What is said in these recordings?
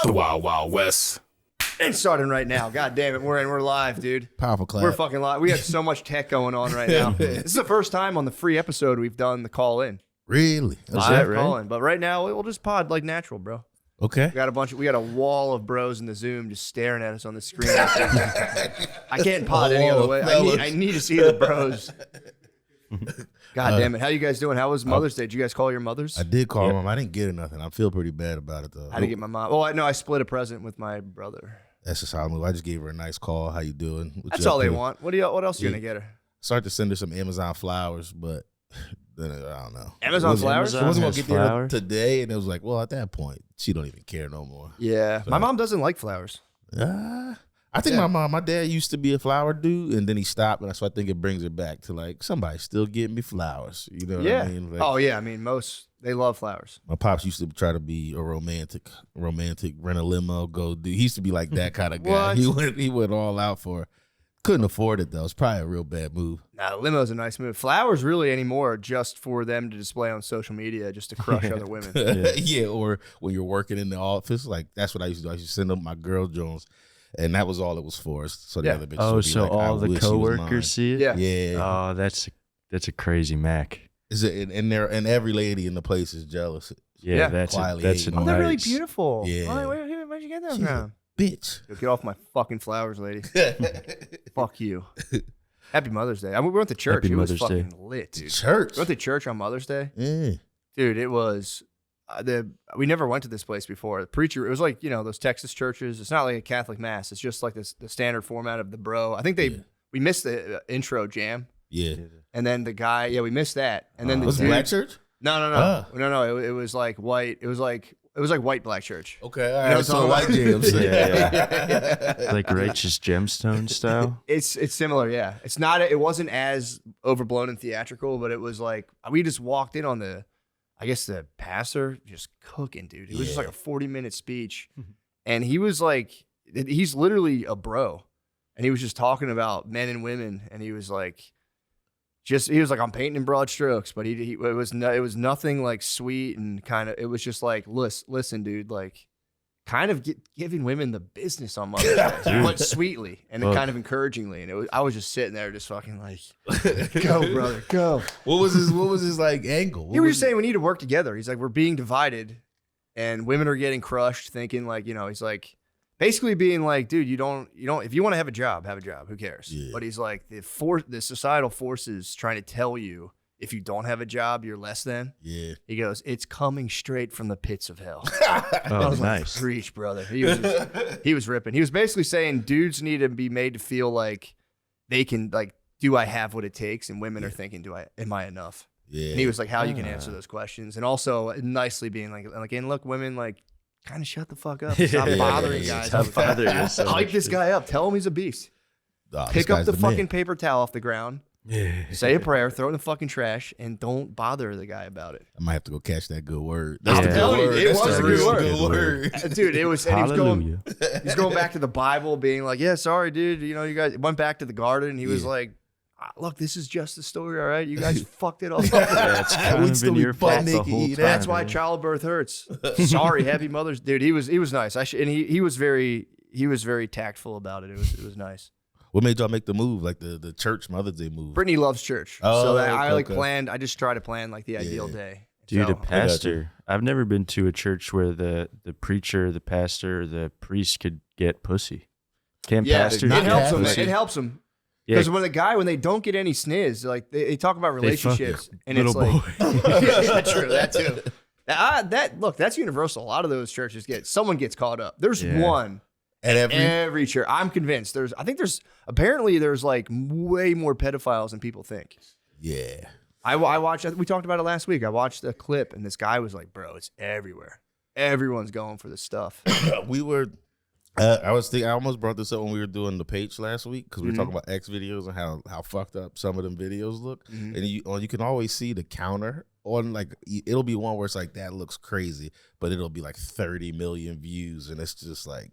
The Wild Wild West. It's starting right now. God damn it. We're live, dude. Powerful clap. We're fucking live. We have so much tech going on right now. This is the first time on the free episode we've done the call in. Really? Live call in. But right now we'll just pod like natural, bro. Okay. We got a wall of bros in the Zoom just staring at us on the screen. I can't pod any other way. I need to see the bros. God damn it. How you guys doing? How was Mother's Day? Did you guys call your mothers? I did call them. I didn't get her nothing. I feel pretty bad about it, though. I didn't get my mom. Well, I split a present with my brother. That's just how I move. I just gave her a nice call. How you doing? That's all they want. What else are you going to get her? Started to send her some Amazon flowers, but then I don't know. Amazon flowers? I wasn't going to get there today, and it was like, well, at that point, she don't even care no more. Yeah. So, my mom doesn't like flowers. I think my dad used to be a flower dude, and then he stopped, and so I think it brings her back to like somebody still getting me flowers. You know what I mean? Like, oh yeah, I mean they love flowers. My pops used to try to be a romantic, rent a limo, go do. He used to be like that kind of guy. He went all out for it. Couldn't afford it though. It's probably a real bad move. Nah, limo's a nice move. Flowers really anymore just for them to display on social media, just to crush other women. Yeah, or when you're working in the office, like that's what I used to do. I used to send them my girl Jones. And that was all it was for. So the other bitches would be like, all the coworkers see it? Yeah. Oh, that's a crazy Mac. Is it? And every lady in the place is jealous. Yeah, that's nice. They're really beautiful. Yeah. Where'd you get them from? Bitch. Yo, get off my fucking flowers, lady. Fuck you. Happy Mother's Day. We went to church. Happy it was Mother's fucking Day. lit, dude. Church? We went to church on Mother's Day. Yeah. Dude, it was we never went to this place before. The preacher, it was like, those Texas churches. It's not like a Catholic mass. It's just like the standard format of the bro. I think we missed the intro jam. Yeah. And then the guy, we missed that. And then was it black church? No. It was like white. It was like white black church. Okay, all right. So white jams. Yeah. Like Righteous Gemstone style. It's similar, yeah. It's not. It wasn't as overblown and theatrical, but it was like we just walked in on the pastor just cooking, dude. It was just like a 40-minute speech, and he was like, he's literally a bro, and he was just talking about men and women, and he was like, I'm painting in broad strokes, but it was nothing like sweet and kind of. It was just like, listen, dude, like, kind of giving women the business on Mother's Day, but sweetly and kind of encouragingly. And I was just sitting there, just fucking like, go, brother, go. What was his like angle? He was just saying we need to work together. He's like, we're being divided, and women are getting crushed. Thinking like, he's like, basically being like, dude, you don't. If you want to have a job, have a job. Who cares? Yeah. But he's like, the societal forces trying to tell you, if you don't have a job, you're less than. Yeah. He goes, it's coming straight from the pits of hell. Oh, nice. Like, preach, brother. He was ripping. He was basically saying dudes need to be made to feel like they can, like, do I have what it takes? And women are thinking, am I enough? Yeah. And he was like, how you can answer those questions. And also nicely being like, and look, women, like, kind of shut the fuck up. Stop bothering guys. Stop bothering us. Hype this guy up. Tell him he's a beast. Pick up the fucking paper towel off the ground. Yeah. Say a prayer, throw it in the fucking trash, and don't bother the guy about it. I might have to go catch that good word. That's the good word. It was a good word. Dude, it was, and Hallelujah. he's going back to the Bible, being like, yeah, sorry, dude. You guys went back to the garden, and he was like, look, this is just the story, all right? You guys fucked it all up. It's kind of been your fault the whole time. That's why childbirth hurts. Sorry, happy Mother's Day. Dude, he was nice. And he was very tactful about it. It was nice. What made y'all make the move, like the church Mother's Day move? Brittany loves church. Oh, so I planned, I just try to plan like the ideal day. Dude, a pastor. I've never been to a church where the preacher, the pastor, or the priest could get pussy. Can't pastors? It helps them. Pussy? It helps them. Because when they don't get any sniz, like they talk about relationships, and it's like, yeah, true, that too. That's universal. A lot of those churches someone gets caught up. There's one at every church. I'm convinced. There's like way more pedophiles than people think. Yeah. I watched. We talked about it last week. I watched a clip, and this guy was like, "Bro, it's everywhere. Everyone's going for this stuff." We were. I almost brought this up when we were doing the page last week because we were talking about X videos and how fucked up some of them videos look. And you can always see the counter on, like, it'll be one where it's like, that looks crazy, but it'll be like 30 million views, and it's just like,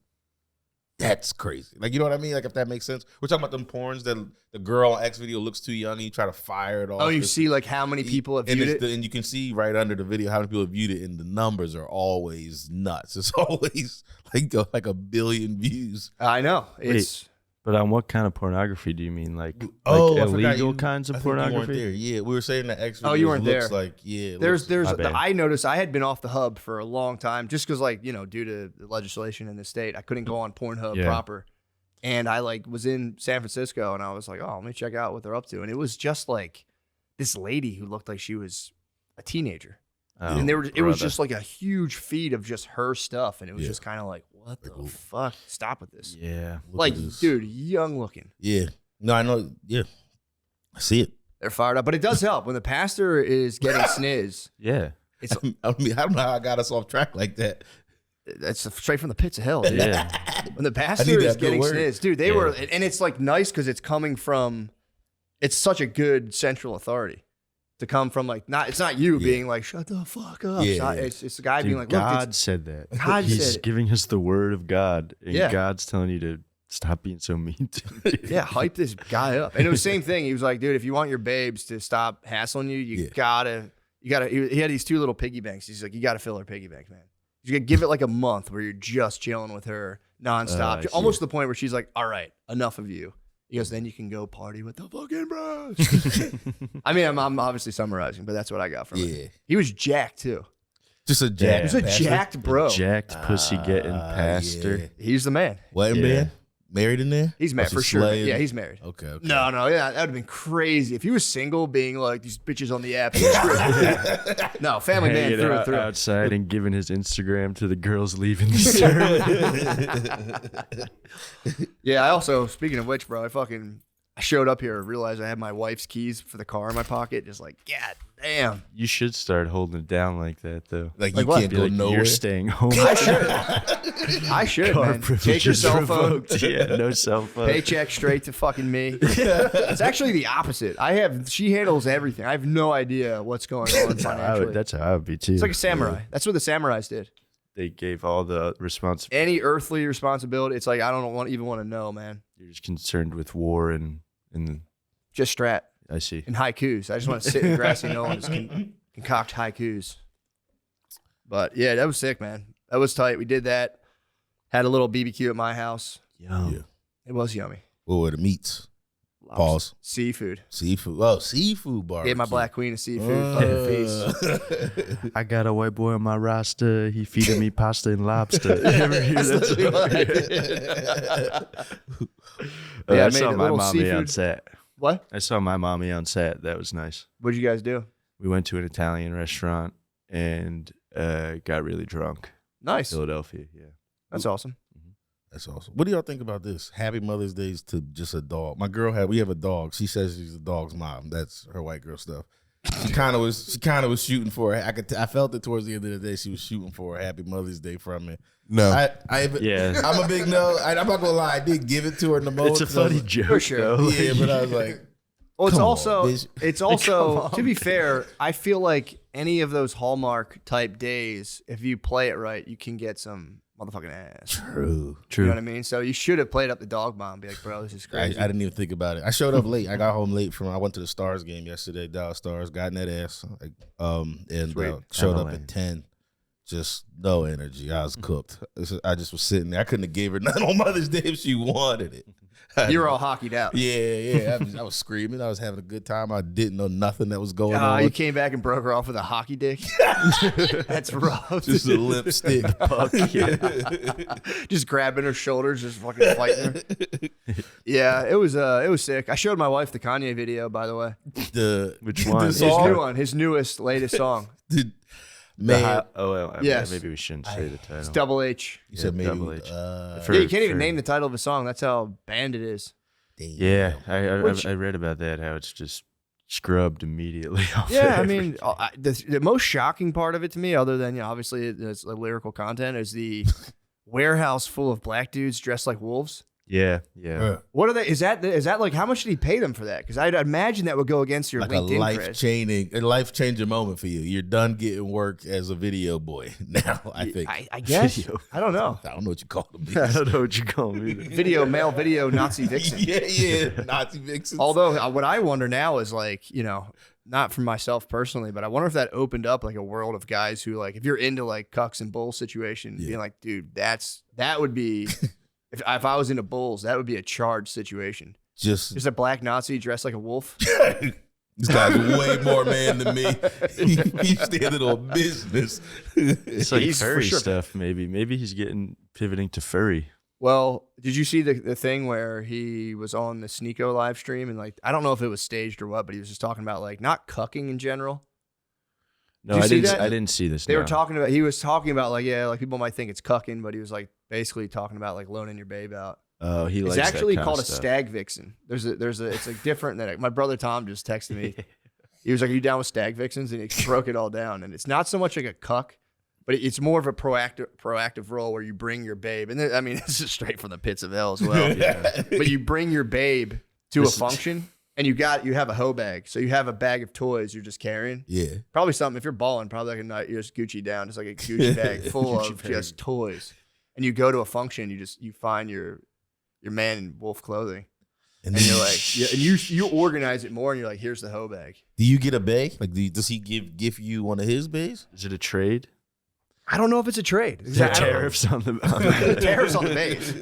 That's crazy. Like, you know what I mean? Like, if that makes sense. We're talking about them porns that the girl on X video looks too young and you try to fire it off. Oh, you see like how many people have viewed it? And you can see right under the video how many people have viewed it, and the numbers are always nuts. It's always like a billion views. I know. It's But on what kind of pornography do you mean? Like I forgot illegal kinds of I think you weren't pornography? there. Yeah, we were saying that X videos Oh, you weren't looks there. like, yeah. there's My bad. I noticed I had been off the hub for a long time just because like, you know, due to the legislation in the state, I couldn't go on Pornhub Yeah. proper. And I like was in San Francisco and I was like, oh, let me check out what they're up to. And it was just like this lady who looked like she was a teenager. Oh, And it was brother. just like a huge feed of just her stuff. And it was Yeah. just kind of like, what the Like, fuck? Stop with this. Yeah. Look Like, at this. dude, young looking. Yeah. No, I know. Yeah. I see it. They're fired up. But it does help. When the pastor is getting sniz, Yeah. it's I mean, I don't know how I got us off track like that. that's straight from the pits of hell. Dude. Yeah. When the I pastor need is that getting good word. sniz, dude, they Yeah. were, and it's like nice because it's coming from, it's such a good central authority to come from like, it's not you Yeah. being like, shut the fuck up. Yeah, yeah. It's the guy Dude, being like, look, God said that. God He's said it. giving us the word of God, and Yeah. God's telling you to stop being so mean to me. yeah, hype this guy up. And it was the same thing. He was like, dude, if you want your babes to stop hassling you, you Yeah. gotta, he had these 2 little piggy banks. He's like, you gotta fill her piggy banks, man. You gotta give it like a month where you're just chilling with her nonstop, I see. almost to the point where she's like, all right, enough of you. He goes, then you can go party with the fucking bros. I mean, I'm obviously summarizing, but that's what I got from it. Yeah. He was jacked too. Just a Yeah. jack. He was a pastor. jacked bro. Jacked pussy getting pastor. Yeah. He's the man. Wedding Yeah. man? Married in there? He's married Or for she sure. slaying? Yeah, he's married. Okay. No, yeah, that would have been crazy. If he was single, being like these bitches on the app. No, family man Hanging through and out through. outside and giving his Instagram to the girls leaving the sermon. Yeah, I also, speaking of which, bro, I showed up here and realized I had my wife's keys for the car in my pocket. Just like, God damn. You should start holding it down like that, though. Like, Like you what? can't Be go like, nowhere. you're staying home. I should, Car man. Take your privileges cell phone. revoked. Yeah, no cell phone. Paycheck straight to fucking me. It's actually the opposite. She handles everything. I have no idea what's going on financially. That's how I would be too. It's like a samurai. That's what the samurais did. They gave all the responsibility. Any earthly responsibility, it's like I don't even want to know, man. You're just concerned with war and Just strat I see. and haikus. I just want to sit in the grassy knoll and just concoct haikus. But yeah, that was sick, man. That was tight. We did that. Had a little BBQ at my house. Yum. Yeah. It was yummy. What were the meats? Lobster- Pause. Seafood. Seafood. Oh, seafood bar. Gave my black queen a seafood fucking feast. I got a white boy on my roster. He feeding me pasta and lobster. You ever hear That's that literally what I song? did. Yeah, I I made saw a my little mommy on seafood. set. What? I saw my mommy on set. That was nice. What'd you guys do? We went to an Italian restaurant and got really drunk. Nice. Philadelphia, yeah. That's awesome. That's awesome. What do y'all think about this? Happy Mother's Day to just a dog. My girl we have a dog. She says she's a dog's mom. That's her white girl stuff. She kind of was shooting for her. I felt it towards the end of the day. She was shooting for a Happy Mother's Day from me. No. Yeah. I'm a big no. I'm not gonna lie. I did give it to her in the moment. It's a funny joke, For sure. though. Yeah, but I was like, Well, it's Come on, also bitch. it's also to be fair, I feel like any of those Hallmark type days, if you play it right, you can get some motherfucking ass. true. You know what I mean? So you should have played up the dog bomb. Be like, bro, this is I crazy. didn't even think about it. I showed up late. I got home late I went to the Stars game yesterday, Dallas Stars, got in that ass. And Sweet. showed up LA. at 10. Just no energy. I was cooked. I just was sitting there. I couldn't have gave her nothing on Mother's Day if she wanted it. You were all hockeyed out. Yeah. I was screaming. I was having a good time. I didn't know nothing that was going on. You came back and broke her off with a hockey dick. That's rough. Just a lipstick. Just grabbing her shoulders, just fucking fighting her. Yeah, it was sick. I showed my wife the Kanye video, by the way. Which one? The His song? new one, his newest, latest song. Man, Yes. Maybe we shouldn't say the title. It's Double H. you said maybe. Double H. Yeah, you can't even name the title of a song. That's how banned it is. Damn. Yeah, Which- I read about that, how it's just scrubbed immediately off. Yeah, I everything. mean, the most shocking part of it to me, other than obviously it's lyrical content, is the warehouse full of black dudes dressed like wolves. Yeah. What are they? Is that like how much did he pay them for that? Because I'd imagine that would go against your Like LinkedIn a life changing moment for you. You're done getting work as a video boy now. I think. I guess. I don't know. I don't know what you call them. I don't know what you call me. Male video Nazi vixen. yeah, Nazi vixens. Although what I wonder now is like, not for myself personally, but I wonder if that opened up like a world of guys who like, if you're into like cucks and bull situation, being like, dude, that would be. If I was into bulls, that would be a charged situation. Just a black Nazi dressed like a wolf. This guy's way more man than me. He's standing on business. It's like furry stuff, maybe. Maybe he's pivoting to furry. Well, did you see the thing where he was on the Sneeko live stream and like, I don't know if it was staged or what, but he was just talking about like not cucking in general. No, I didn't see this. He was talking about like, yeah, like people might think it's cucking, but he was like basically talking about like loaning your babe out. Oh, he likes It's actually that kind called of a stuff. stag vixen. It's like different than my brother Tom just texted me. He was like, "Are you down with stag vixens?" And he broke it all down. And it's not so much like a cuck, but it's more of a proactive role where you bring your babe. And I mean, this is straight from the pits of hell as well. But you bring your babe to a function. And you have a hoe bag. So you have a bag of toys you're just carrying. Yeah. Probably something, if you're balling, probably like a night, you're just Gucci down, just like a Gucci bag full of just toys. And you go to a function, you find your man in wolf clothing. And you're like, you organize it more and you're like, here's the hoe bag. Do you get a bag? Like, does he give you one of his bags? Is it a trade? I don't know if it's a trade. Tariffs on the tariffs on the babes.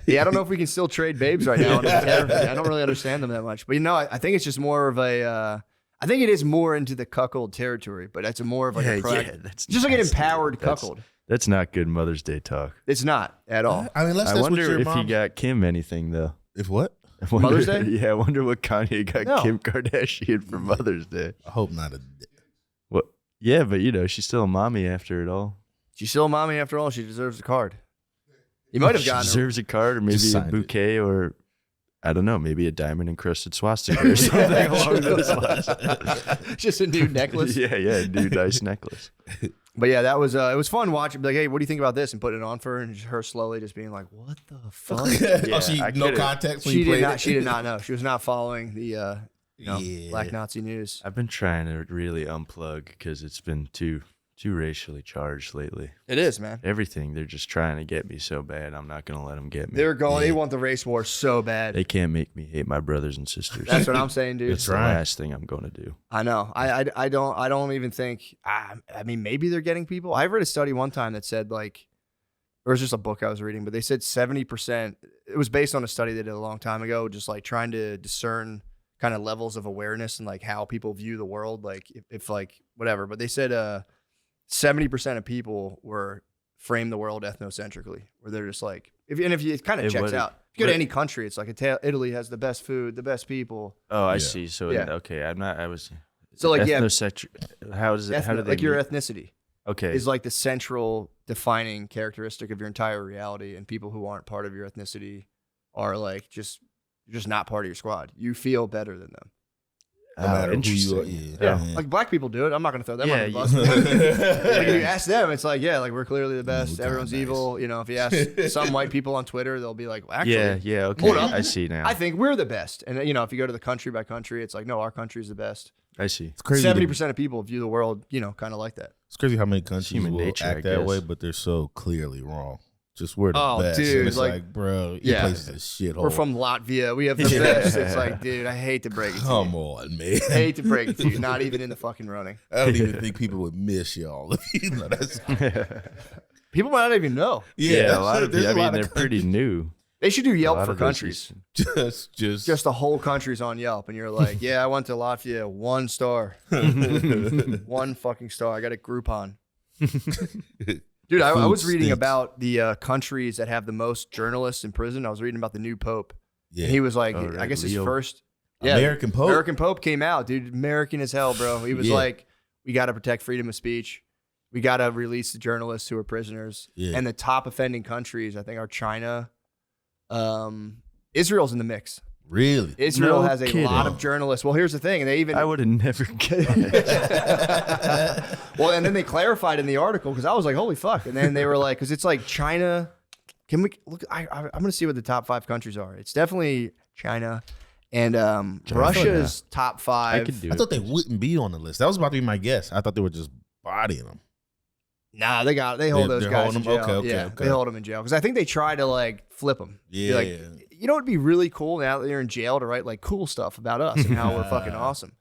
Yeah, I don't know if we can still trade babes right now. I don't really understand them that much. But I think it's just more of a. I think it is more into the cuckold territory, but it's more of like that's just like an empowered cuckold. That's not good Mother's Day talk. It's not at all. I mean, I wonder if he got Kim anything though. If what? Mother's Day? Yeah, I wonder what Kanye got Kim Kardashian for Mother's Day. I hope not. What? Yeah, but she's still a mommy after it all. She's still a mommy after all. She deserves a card. You might have gotten She deserves a card or maybe a bouquet or I don't know, maybe a diamond encrusted swastika or something along those lines. Just a new necklace. Yeah, a new nice necklace. But yeah, that was it was fun watching. Like, hey, what do you think about this? And putting it on for her, and her slowly just being like, "What the fuck?" No context. She did not know. She was not following the Black Nazi news. I've been trying to really unplug because it's been too racially charged lately. It is, man. Everything, they're just trying to get me so bad. I'm not going to let them get me. They're going. They want the race war so bad. They can't make me hate my brothers and sisters. That's what I'm saying, dude. It's the last thing I'm going to do. I know. I don't even think. I mean, maybe they're getting people. I read a study one time that said like, or it was just a book I was reading, but they said 70%. It was based on a study they did a long time ago, just like trying to discern kind of levels of awareness and like how people view the world, like if like whatever. But they said 70% of people frame the world ethnocentrically, where they're just like, it kind of checks out. If you go to any country, it's like Italy has the best food, the best people. Oh, I see. So okay, I was. So like how does it? How do they? Like your ethnicity. Okay. Is like the central defining characteristic of your entire reality, and people who aren't part of your ethnicity are like just not part of your squad. You feel better than them. No matter who you are. Yeah. Like black people do it. I'm not going to throw them on the bus. Like if you ask them, it's like, like we're clearly the best. Everyone's evil. If you ask some white people on Twitter, they'll be like, well, actually, okay, hold up. I see now. I think we're the best. And if you go to the country by country, it's like, no, our country's the best. I see. It's crazy. 70% of people view the world, kind of like that. It's crazy how many countries human will nature, act that way, but they're so clearly wrong. Just we're the best. Dude, and it's like, bro, your place is a shithole. We're from Latvia. We have the best. It's like, dude, I hate to break it to you. Come on, man. I hate to break it to you. Not even in the fucking running. I don't even think people would miss y'all. People might not even know. Yeah, a lot of people. I mean, they're pretty new. They should do Yelp for countries. Just the whole country's on Yelp, and you're like, yeah, I went to Latvia, 1 star, 1 fucking star. I got a Groupon. Dude, I was reading about the countries that have the most journalists in prison. I was reading about the new Pope. Yeah. And he was like, I guess his first American Pope. American Pope came out, dude. American as hell, bro. He was like, we got to protect freedom of speech. We got to release the journalists who are prisoners. Yeah. And the top offending countries, I think, are China. Israel's in the mix. Really? Israel has a lot of journalists. Well, here's the thing. I would have never guessed. Well, and then they clarified in the article because I was like, holy fuck. And then they were like, because it's like China, Can we look? I'm going to see what the top 5 countries are. It's definitely China. And Russia's top 5. I could do I thought they wouldn't be on the list. That was about to be my guess. I thought they were just bodying them. Nah, they hold those guys in jail. Okay. They hold them in jail because I think they try to like flip them. Yeah. Like, you know, it'd be really cool now that they're in jail to write like cool stuff about us and how we're fucking awesome.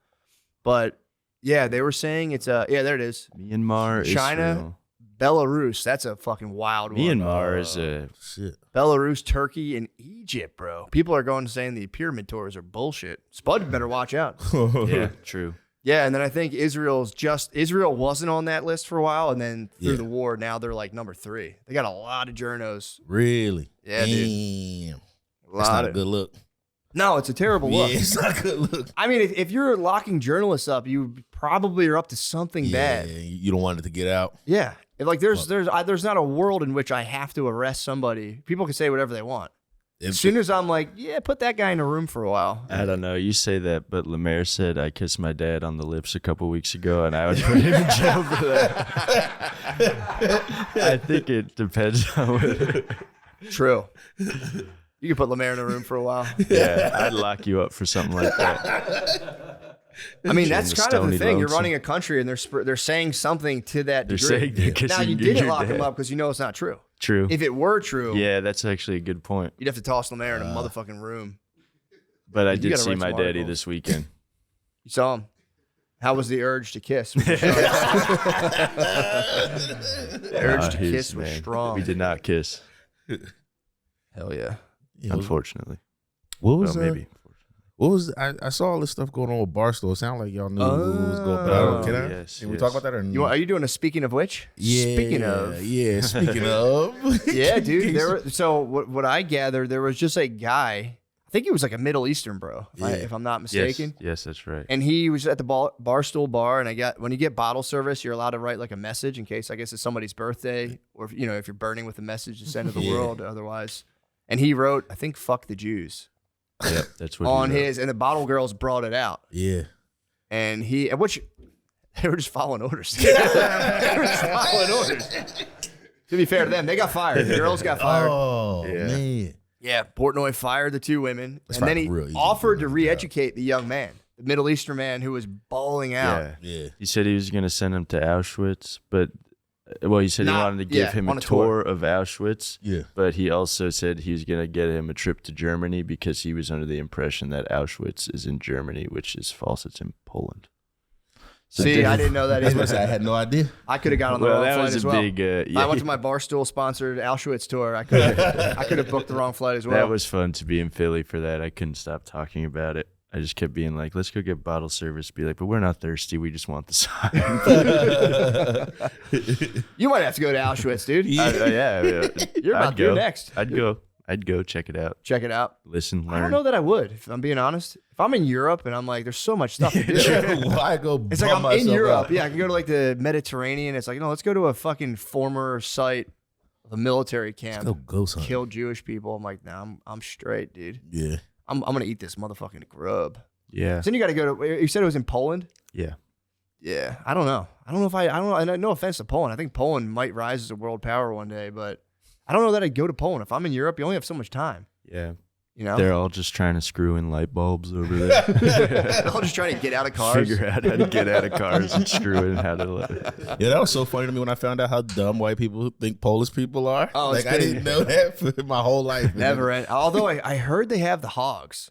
But yeah, they were saying it's there it is. Myanmar, China, Israel. Belarus. That's a fucking wild one. Myanmar is a Shit. Belarus, Turkey, and Egypt, bro. People are going saying the pyramid tours are bullshit. Spud better watch out. yeah, true. Yeah, and then I think Israel wasn't on that list for a while, and then through the war, now they're like number 3. They got a lot of journos. Really? Yeah, dude. Damn. That's not a good look. No, it's a terrible look. Yeah, it's not a good look. I mean, if you're locking journalists up, you probably are up to something bad. Yeah, you don't want it to get out. Yeah, if, like there's not a world in which I have to arrest somebody. People can say whatever they want. As soon as I'm like, yeah, put that guy in a room for a while. I don't know. You say that, but Lemaire said I kissed my dad on the lips a couple weeks ago, and I would put him in jail for that. I think it depends on what. True. You can put Lemaire in a room for a while. Yeah, I'd lock you up for something like that. I mean, that's kind of the thing. You're Lonesome. running a country, and they're saying something to that They're degree. saying they're kissing Now, you your didn't lock dad. him up because you know it's not true. True. If it were true, Yeah, that's actually a good point. you'd have to toss Lemaire in a motherfucking room. But I You did gotta see write my some daddy articles. this weekend. You saw him. How was the urge to kiss? The urge to kiss was man. strong. We did not kiss, Hell yeah. unfortunately. What was Well, maybe. What was I saw all this stuff going on with Barstool. It sounded like y'all knew what was going on. But I don't can I? Yes, Can we yes. talk about that or no? Are you doing a speaking of which? Yeah, Speaking of. Yeah, speaking of. Yeah, dude. So what I gathered, there was just a guy. I think he was like a Middle Eastern bro, if I'm not mistaken. Yes, that's right. And he was at the Barstool bar, and when you get bottle service, you're allowed to write like a message in case, I guess, it's somebody's birthday, or if you're burning with a message to send to the world. Otherwise, and he wrote, I think, "fuck the Jews" Yep, that's what on he wrote. his, and the bottle girls brought it out, Yeah. and which they were just following orders. They were just following orders. To be fair to them, they got fired. The girls got fired. Oh, Yeah. man. Yeah, Portnoy fired the 2 women, That's and then he probably real easy offered to to do. re-educate the young man, the Middle Eastern man who was bawling out. Yeah. Yeah. He said he was going to send him to Auschwitz, but he said he wanted to give him on a a tour. tour of Auschwitz. Yeah. But he also said he was going to get him a trip to Germany because he was under the impression that Auschwitz is in Germany, which is false. It's in Poland. So See, I didn't know that I was about either. to say, I had no idea. I could have got on the Well, wrong that flight was as a well. big. I went to my Barstool sponsored Auschwitz tour. I could have booked the wrong flight as well. That was fun to be in Philly for that. I couldn't stop talking about it. I just kept being like, let's go get bottle service. Be like, but we're not thirsty. We just want the sign. You might have to go to Auschwitz, dude. Yeah. You're about I'd due go. next. I'd go check it out. Check it out. Listen, learn. I don't know that I would, if I'm being honest. If I'm in Europe and I'm like, there's so much stuff to do. Why go? It's like bum I'm in myself Europe. out? Yeah, I can go to like the Mediterranean. It's like, no, let's go to a fucking former site of a military camp. Go ghost hunt. Kill Jewish people. I'm like, nah, I'm straight, dude. Yeah. I'm gonna eat this motherfucking grub. Yeah. So then you got to go to. You said it was in Poland. Yeah. Yeah, I don't know. I don't know if I don't know. And no offense to Poland. I think Poland might rise as a world power one day, but I don't know that I'd go to Poland. If I'm in Europe, you only have so much time. Yeah. You know, They're all just trying to screw in light bulbs over there. they're all just trying to get out of cars. Figure out how to get out of cars and screw in how to. Yeah, that was so funny to me when I found out how dumb white people think Polish people are. Oh, like it's I been- didn't know that for my whole life. Never end. Although I heard they have the hogs.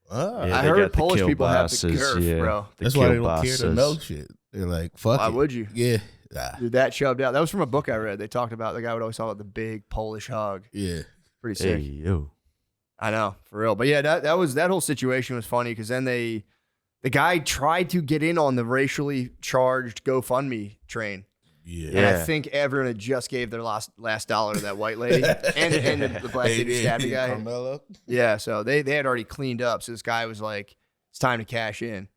Ah, Yeah, I they heard got the Polish people have the kielbasas, girth, yeah. bro. The that's why they don't care to kielbasas. know shit. They're like, fuck Why it. would you? Yeah. Ah, Dude, that shoved out. That was from a book I read. They talked about the guy would always talk about the big Polish hog. yeah. Pretty sick. Hey, yo. I know, for real. But yeah, that whole situation was funny because then the guy tried to get in on the racially charged GoFundMe train. Yeah. And I Yeah. think everyone had just gave their last dollar to that white lady and the black lady who stabbed the guy. Carmelo. Yeah, so they had already cleaned up. So this guy was like, it's time to cash in.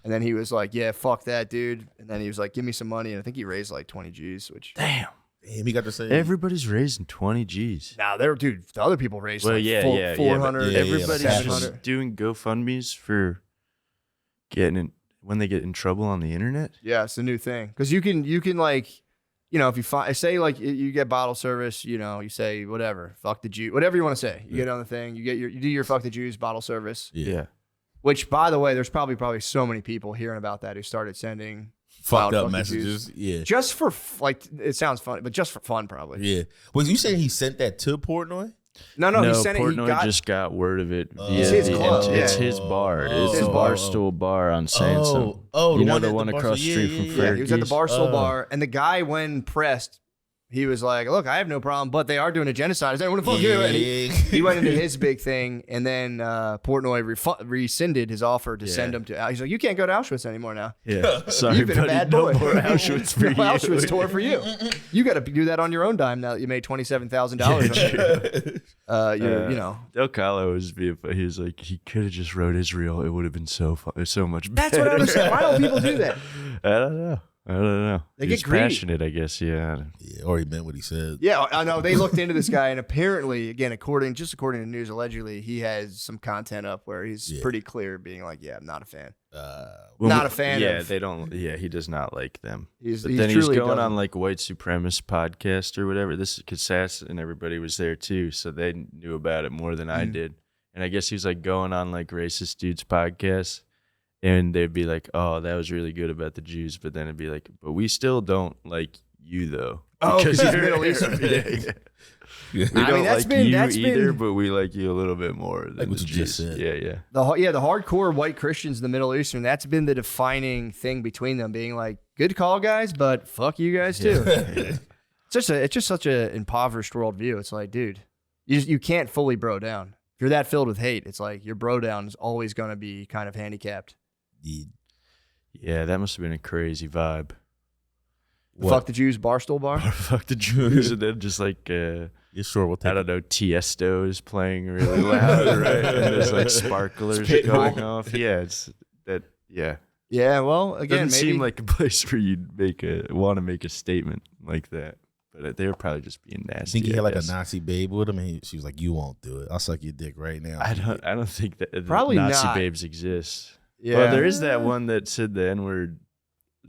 And then he was like, yeah, fuck that, dude. And then he was like, give me some money. And I think he raised like 20 G's, which. Damn. Damn, he got to say Everybody's raising 20 G's. Nah, dude, the other people raised Well, like yeah, 400. yeah, Everybody's yeah, just 700. doing GoFundMes for getting in when they get in trouble on the internet. Yeah, it's the new thing. Because you can like, you know, if you say like you get bottle service, you know, you say whatever, fuck the Jew, whatever you want to say. You get on the thing, you do your fuck the Jews bottle service. Yeah. Which, by the way, there's probably so many people hearing about that who started sending fucked up messages. Yeah. Just for like, it sounds funny, but just for fun, probably. Yeah. Was you saying he sent that to Portnoy? No, he sent Portnoy it. just got word of it. It's his club. It's his bar. It's the Barstool Bar on Sansom. You know the one across the street from Fergie's? Yeah, he was at the Barstool Bar, and the guy, when pressed, he was like, look, I have no problem, but they are doing a genocide. Is anyone to fuck you? And he went into his big thing, and then Portnoy rescinded his offer to send him to. He's like, you can't go to Auschwitz anymore now. Yeah, sorry, you've been a bad boy. No more Auschwitz for no you. Auschwitz tour for you. You got to do that on your own dime now that you made $27,000. You know, Del Calo was he was like, he could have just wrote Israel. It would have been so much better. That's what I understand. Why don't people do that? I don't know. They He's get greedy. passionate, I guess. Yeah. Or he meant what he said. Yeah, I know. They looked into this guy, and apparently, again, according to news, allegedly, he has some content up where he's pretty clear, being like, "Yeah, I'm not a fan. Not a fan." Yeah, they don't. Yeah, he does not like them. He's going on like white supremacist podcast or whatever. This because Sass and everybody was there too, so they knew about it more than I did. And I guess he was like going on like racist dudes podcasts. And they'd be like, "Oh, that was really good about the Jews," but then it'd be like, "But we still don't like you, though." Oh, because you're Middle Eastern. We don't like you either, but we like you a little bit more than like what the you Jews. just said. Yeah. The hardcore white Christians in the Middle Eastern. That's been the defining thing between them, being like, "Good call, guys, but fuck you guys too." It's just such a impoverished worldview. It's like, dude, you can't fully bro down. If you're that filled with hate, it's like your bro down is always going to be kind of handicapped. Yeah, that must have been a crazy vibe. Fuck the Jews, Barstool Bar. Fuck the Jews, and then just like, yeah, sure, we'll take I don't know, Tiesto is playing really loud, right? And there's like sparklers going off. Yeah, it's that. Yeah. Yeah. Well, again, doesn't maybe seem like a place where you'd want to make a statement like that. But they were probably just being nasty. I think he had like a Nazi babe with him, and she was like, "You won't do it. I'll suck your dick right now." I don't think that probably Nazi not. babes exist. Yeah. Well, there is that one that said the N-word,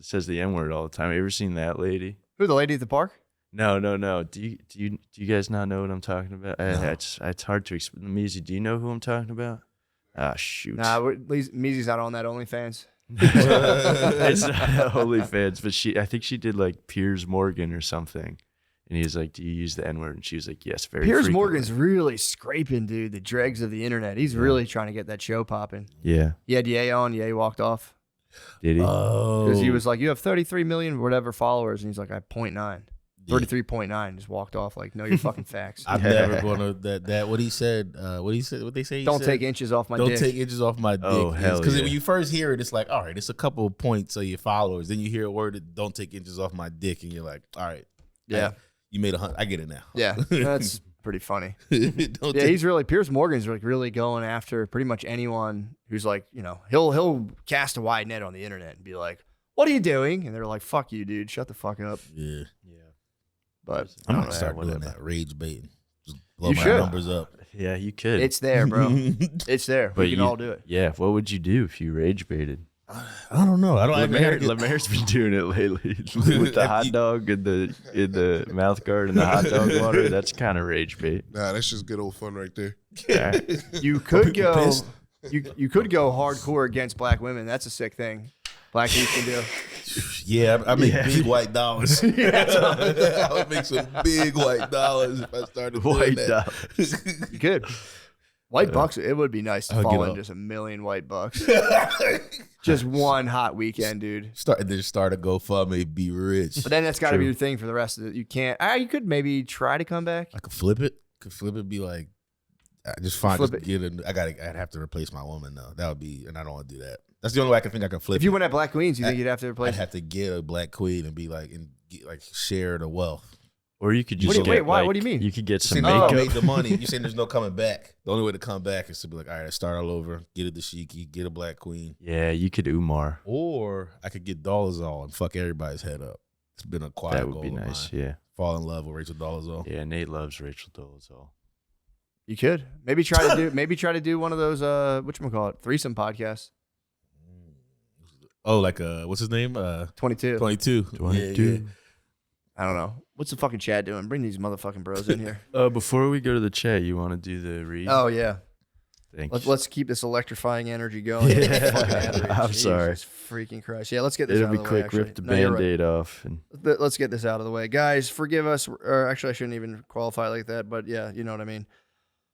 says the N-word all the time. You ever seen that lady? Who, the lady at the park? No. Do you guys not know what I'm talking about? No. It's hard to explain. Meezy, do you know who I'm talking about? Ah, shoot. Nah, Meezy's not on that OnlyFans. It's not OnlyFans, but I think she did like Piers Morgan or something. And he's like, "Do you use the N-word?" And she was like, "Yes, very Piers frequently." Morgan's really scraping, dude, the dregs of the internet. He's really trying to get that show popping. Yeah. He had Ye on. Ye walked off. Did he? Because he was like, "You have 33 million whatever followers." And he's like, "I have 0.9. 33.9. Just walked off like, "No, you're fucking facts." I'm never going to that. What he said. What they say. Don't take inches off my dick. Don't take inches off my dick. Oh, hell Because yeah. when you first hear it, it's like, all right, it's a couple of points of your followers. Then you hear a word that "don't take inches off my dick," and you're like, all right, Yeah. you made 100. I get it now. Yeah. That's pretty funny. Don't Yeah, he's really, Piers Morgan's like really going after pretty much anyone who's like, you know, he'll cast a wide net on the internet and be like, "What are you doing?" And they're like, "Fuck you, dude. Shut the fuck up." Yeah. But I'm I gonna don't start know, doing whatever. that rage baiting. Just blow You my should. numbers up. Yeah, you could. It's there, bro. It's there. But We can all do it. Yeah. What would you do if you rage baited? I don't know. I don't. Lemaire's been doing it lately with the hot dog in the mouth guard and the hot dog water. That's kind of rage bait. Nah, that's just good old fun right there. Yeah. You could people go. pissed? You could go hardcore against black women. That's a sick thing. Black dudes can do. Yeah, I make big white dollars. I would make some big white dollars if I started doing White that. dollars. You could. White bucks. It would be nice to I'll fall get in up. just a million white bucks. Just one hot weekend, dude. Start a GoFundMe, be rich. But then that's got to be True. your thing for the rest of it. You can't. You could maybe try to come back. I could flip it. Be like, I just find Flip just it. get a, I'd have to replace my woman though. That would be, and I don't want to do that. That's the only way I can think I can flip. If you it. went at Black Queens, you think you'd have to I'd replace? have to get a black queen and be like, and get, like share the wealth. Or you could just Wait, get why? like, What do you mean? You could get some Saying Oh. you makeup. made the money. You're saying there's no coming back. The only way to come back is to be like, all right, start all over, get a dashiki, get a black queen, Yeah, you could Umar. or I could get Dolezal and fuck everybody's head up. It's been a quiet That would goal be of nice. mine. Yeah. Fall in love with Rachel Dolezal. Yeah, Nate loves Rachel Dolezal. You could maybe try to do one of those whatchamacallit, threesome podcasts. Oh, like what's his name? 22. 22. 22. Yeah, yeah. I don't know. What's the fucking chat doing? Bring these motherfucking bros in here. Before we go to the chat, you want to do the read? Oh, yeah. Thanks. Let's keep this electrifying energy going. I'm sorry. Freaking Christ. Yeah, let's get this It'll out be of the quick. way. Rip the Band-Aid off. And Let's get this out of the way. Guys, forgive us. Or actually, I shouldn't even qualify like that. But yeah, you know what I mean.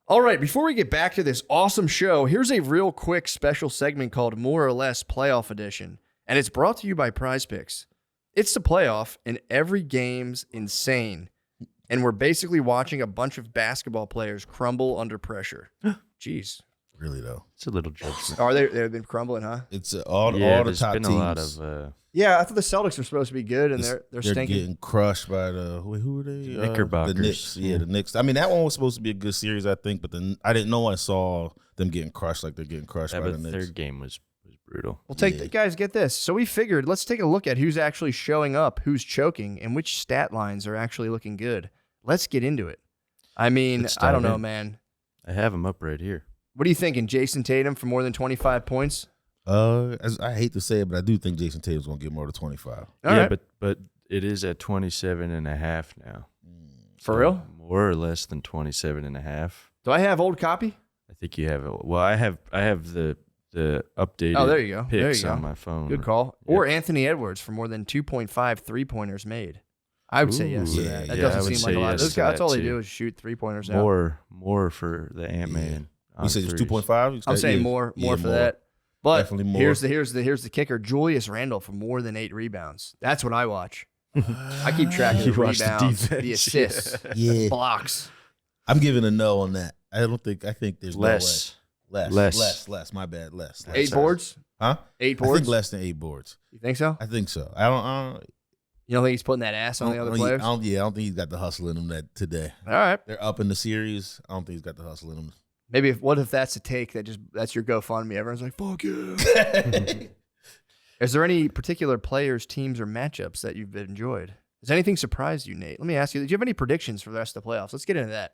All right, before we get back to this awesome show, here's a real quick special segment called More or Less Playoff Edition. And it's brought to you by Prize Picks. It's the playoff, and every game's insane. And we're basically watching a bunch of basketball players crumble under pressure. Jeez. Really though, it's a little judgment. Are they've been crumbling, huh? it's all the there's top been teams. a lot of Yeah, I thought the Celtics were supposed to be good, and they're stinking. Getting crushed by the who are they? Knickerbockers. The Knicks. Yeah, the Knicks. I mean, that one was supposed to be a good series, I think, but then I didn't know I saw them getting crushed like they're getting crushed by but the the Knicks. third game was brutal. Well, guys, get this. So we figured, let's take a look at who's actually showing up, who's choking, and which stat lines are actually looking good. Let's get into it. I mean, I don't know, man. I have him up right here. What are you thinking, Jason Tatum for more than 25 points? I hate to say it, but I do think Jason Tatum's gonna get more than 25. All yeah, right. but it is at 27.5 now. For real? More or less than 27.5. Do I have old copy? I think you have it. Well, I have the updated Oh, there you go. There picks you go. on my phone. Good call. Yep. Or Anthony Edwards for more than 2.5 three-pointers made. I would say yes to Ooh, that. That yeah, I doesn't would seem like say a lot. yes Those to guys, that's that all they too. do is shoot three-pointers now. More for the Ant-Man. You said it's 2.5. I'm saying more for that. But Definitely more. here's the kicker. Julius Randle for more than 8 rebounds. That's what I watch. I keep track of the You watch the rebounds, the defense, assists, Yeah, blocks. I'm giving a no on that. I think there's Less. no way. Less. My bad. Less. 8 boards? Huh? 8 I boards? think less than 8 boards. You think so? I think so. I don't You don't think he's putting that ass on the other players? I don't think he's got the hustle in him that today. All right. They're up in the series. I don't think he's got the hustle in him. Maybe what if that's a take that's your GoFundMe? Everyone's like, fuck yeah. Is there any particular players, teams, or matchups that you've enjoyed? Has anything surprised you, Nate? Let me ask you, do you have any predictions for the rest of the playoffs? Let's get into that.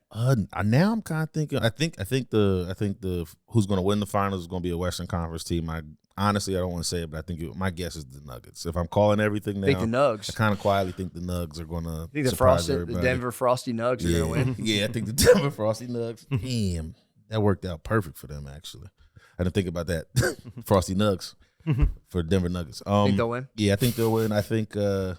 Now I'm kind of thinking. I think the who's going to win the finals is going to be a Western Conference team. Honestly, I don't want to say it, but I think my guess is the Nuggets. If I'm calling everything now, I think the Nugs. I kind of quietly think the Nugs are going to. I think surprise the everybody. Denver Frosty Nugs are going to win. Yeah, I think the Denver Frosty Nugs. Damn, that worked out perfect for them. Actually, I didn't think about that. Frosty Nugs for Denver Nuggets. Think they'll win? Yeah, I think they'll win. I think. I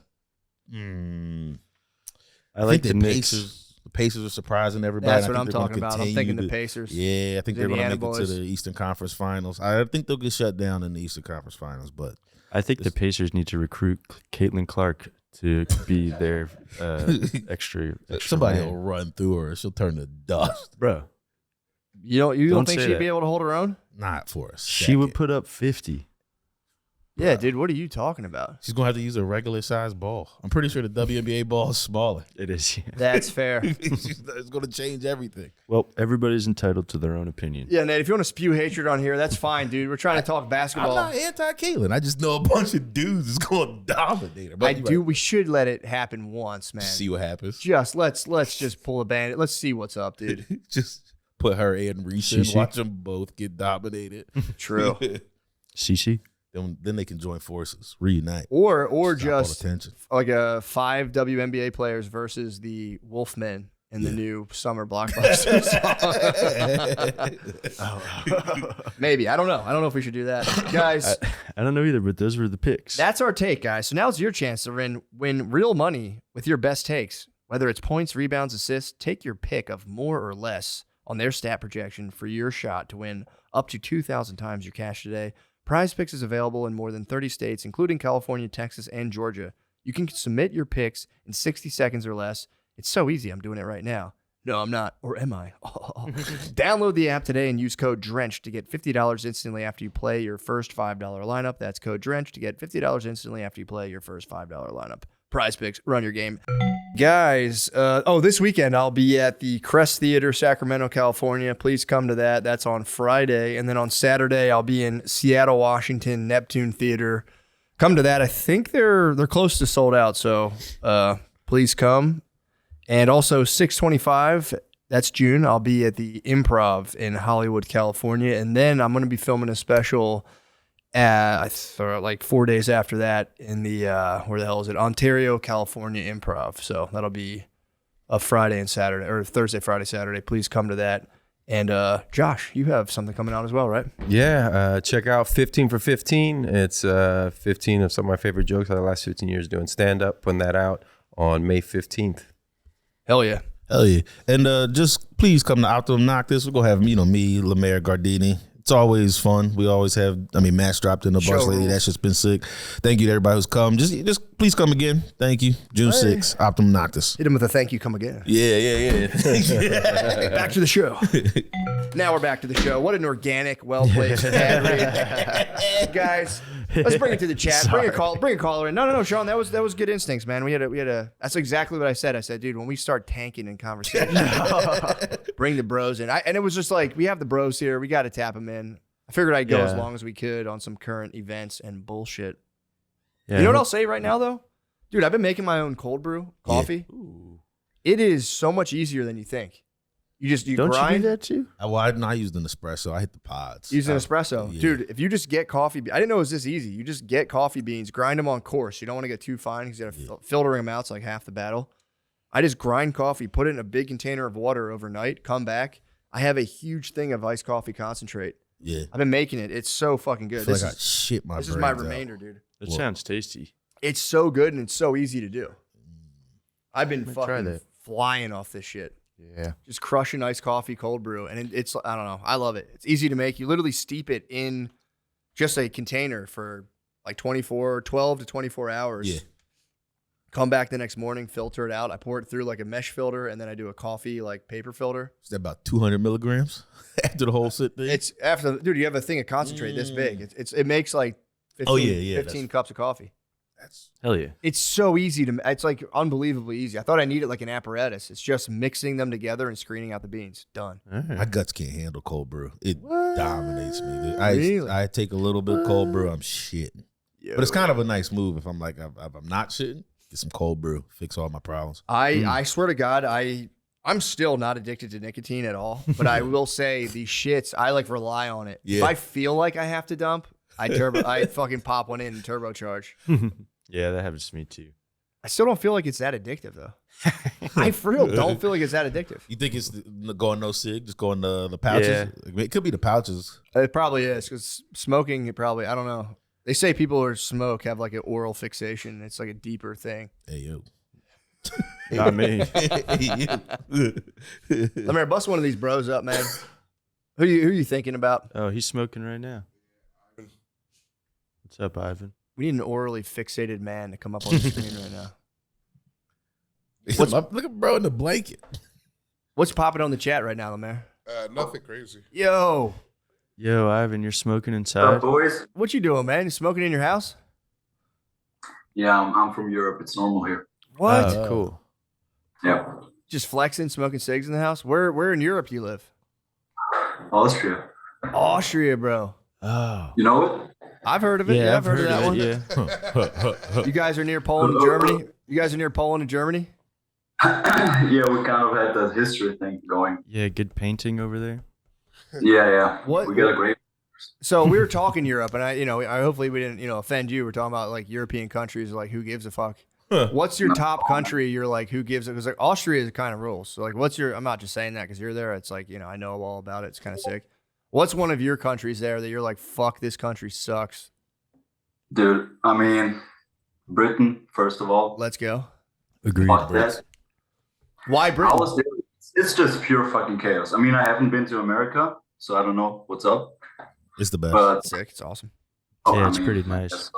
like the Knicks. The Pacers are surprising everybody. That's I what think I'm they're gonna talking about. I'm continue thinking the to- Pacers. Yeah, I think they're going to Indiana make it boys. to the Eastern Conference Finals. I think they'll get shut down in the Eastern Conference Finals, but I think the Pacers need to recruit Caitlin Clark to be their extra somebody man. will run through her. She'll turn to dust. Bro, You don't Don't think say she'd that. be able to hold her own? Not for a she would second. put up 50. Yeah, dude. What are you talking about? She's going to have to use a regular size ball. I'm pretty sure the WNBA ball is smaller. It is. Yeah. That's fair. It's going to change everything. Well, everybody's entitled to their own opinion. Yeah, Nate. If you want to spew hatred on here, that's fine, dude. We're trying to talk I'm basketball. not anti-Caitlin. I just know a bunch of dudes is going to dominate her. But I you're do. right. We should let it happen once, man. See what happens. Let's just pull a bandit. Let's see what's up, dude. Just put her and Reese in. Cece. Watch them both get dominated. True. CC? Then they can join forces, reunite. Or Stop all the just tension. like 5 WNBA players versus the Wolfmen in the new summer blockbuster song. Maybe. I don't know. I don't know if we should do that. Guys, I don't know either, but those were the picks. that's our take, guys. So now's your chance to win real money with your best takes. Whether it's points, rebounds, assists, take your pick of more or less on their stat projection for your shot to win up to 2,000 times your cash today. Prize Picks is available in more than 30 states, including California, Texas, and Georgia. You can submit your picks in 60 seconds or less. It's so easy. I'm doing it right now. No, I'm not. Or am I? Download the app today and use code DRENCH to get $50 instantly after you play your first $5 lineup. That's code DRENCH to get $50 instantly after you play your first $5 lineup. Prize Picks, run your game. Guys, this weekend I'll be at the Crest Theater, Sacramento, California. Please come to that. That's on Friday. And then on Saturday, I'll be in Seattle, Washington, Neptune Theater. Come to that. I think they're close to sold out, so please come. And also 6/25, that's June, I'll be at the Improv in Hollywood, California. And then I'm going to be filming a special Like 4 days after that in the where the hell is it? Ontario, California Improv. So that'll be a Friday and Saturday, or Thursday, Friday, Saturday. Please come to that. And Josh, you have something coming out as well, right? Yeah, check out 15 for 15. It's 15 of some of my favorite jokes out of the last 15 years doing stand-up, putting that out on May 15th. Hell yeah. Hell yeah. And just please come to Optimum Noctis. We're going to have, me, Lemaire, Gardini. It's always fun. We always have, Matt's dropped in the bus lately. That's just been sick. Thank you to everybody who's come. Just please come again. Thank you. June 6th, Optimum Noctis. Hit him with a thank you, come again. Yeah. Back to the show. Now we're back to the show. What an organic, well-placed ad read. Guys, let's bring it to the chat. Bring a caller in. No, Shawn, that was good instincts, man. We had a that's exactly what I said. I said, dude, when we start tanking in conversation, bring the bros in. And it was just like, we have the bros here. We got to tap them in. I figured I'd go as long as we could on some current events and bullshit. Yeah. You know what I'll say right now, though? Dude, I've been making my own cold brew coffee. Yeah. It is so much easier than you think. You Don't grind. you do that too? I used an espresso. I hit the pods. Use an espresso. Yeah. Dude, if you just get coffee, I didn't know it was this easy. You just get coffee beans, grind them on coarse. You don't want to get too fine because you got to filtering them out. It's like half the battle. I just grind coffee, put it in a big container of water overnight, come back. I have a huge thing of iced coffee concentrate. Yeah. I've been making it. It's so fucking good. I shit my This is my remainder, dude. It sounds tasty. It's so good and it's so easy to do. I've been fucking flying off this shit. Yeah. Just crushing iced coffee, cold brew. And it's, I don't know. I love it. It's easy to make. You literally steep it in just a container for like 12 to 24 hours. Yeah. Come back the next morning, filter it out. I pour it through like a mesh filter, and then I do a coffee like paper filter. Is that about 200 milligrams after the whole sit thing? It's after, dude, you have a thing of concentrate this big. It makes like 15 cups of coffee. Hell yeah. It's so easy it's like unbelievably easy. I thought I needed like an apparatus. It's just mixing them together and screening out the beans. Done. My guts can't handle cold brew. It dominates me. Dude. Really? I take a little bit of cold brew, I'm shitting. But it's kind of a nice move if I'm like, if I'm not shitting, get some cold brew, fix all my problems. I swear to God, I'm still not addicted to nicotine at all. But I will say these shits, I like rely on it. Yeah. If I feel like I have to dump, I fucking pop one in and turbocharge. Yeah, that happens to me too. I still don't feel like it's that addictive though. I for real don't feel like it's that addictive. You think it's going no cig, just going the pouches? Yeah. It could be the pouches. It probably is because smoking, I don't know. They say people who smoke have like an oral fixation. It's like a deeper thing. Hey, yo. Not me. Lemaire, bust one of these bros up, man. Who you thinking about? Oh, he's smoking right now. What's up, Ivan? We need an orally fixated man to come up on the screen right now. Look at bro in the blanket. What's popping on the chat right now, Lemaire? Nothing crazy. Yo, Ivan, you're smoking inside? Boys? What you doing, man? You smoking in your house? Yeah, I'm from Europe. It's normal here. What? Oh, cool. Yeah. Just flexing, smoking cigs in the house? Where in Europe do you live? Austria. Austria, bro. Oh. You know it? I've heard of it. Yeah, I've heard of that one. Yeah. You guys are near Poland and Germany? You guys are near Poland and Germany? Yeah, we kind of had that history thing going. Yeah, good painting over there. Yeah. What? We got a great. So we were talking Europe, and I hopefully we didn't, offend you. We're talking about like European countries, like who gives a fuck. What's your top country? You're like, who gives it? Because like Austria is kind of rules. So like, what's your? I'm not just saying that because you're there. It's like I know all about it. It's kind of sick. What's one of your countries there that you're like, fuck, this country sucks? Dude, I mean, Britain first of all. Let's go. Agreed. Why Britain? It's just pure fucking chaos. I mean, I haven't been to America, so I don't know what's up. It's the best. But, sick. It's awesome. It's pretty nice.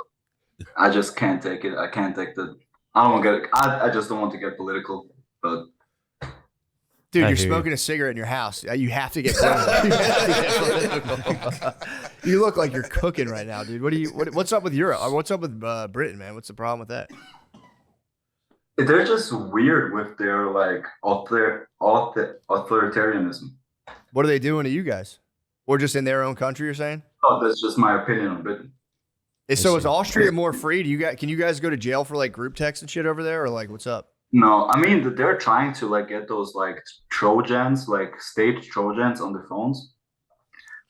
I just can't take it. I can't take the. I don't want to get. I just don't want to get political, but. Dude, you're smoking a cigarette in your house. You have to get political. You look like you're cooking right now, dude. What's up with Europe? What's up with Britain, man? What's the problem with that? They're just weird with their like authoritarianism. What are they doing to you guys? Or just in their own country, you're saying? Oh, that's just my opinion on Britain. So is Austria more free? Can you guys go to jail for like group text and shit over there, or like what's up? No, I mean they're trying to like get those like Trojans, like state Trojans on the phones,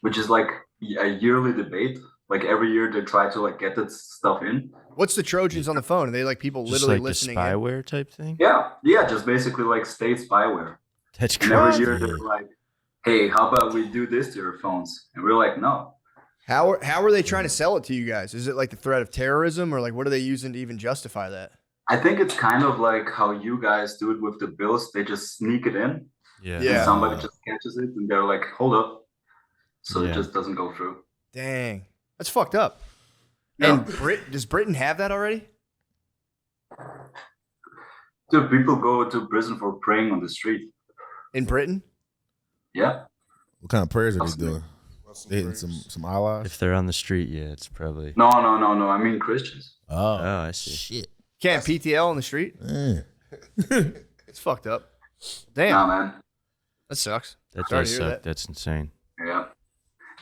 which is like a yearly debate Like every year they try to like get that stuff in. What's the Trojans on the phone? Are they like people Just literally like listening the in? spyware type thing. Yeah, just basically like state spyware. That's And every crazy. year they're like, "Hey, how about we do this to your phones?" And we're like, "No." How are they trying to sell it to you guys? Is it like the threat of terrorism, or like what are they using to even justify that? I think it's kind of like how you guys do it with the bills. They just sneak it in, Yeah. Yeah. and somebody just catches it, and they're like, "Hold up," so Yeah. it just doesn't go through. Dang, that's fucked up. Yeah. And does Britain have that already? Dude, people go to prison for praying on the street. In Britain? Yeah. What kind of prayers are they Absolutely. doing? They hitting some Allahs? If they're on the street, yeah, it's probably. No. I mean Christians. Oh, I see. shit. Can't PTL on the street? Eh. It's fucked up. Damn, Nah, man. that sucks. That Sorry does to hear suck. that. That's insane. Yeah.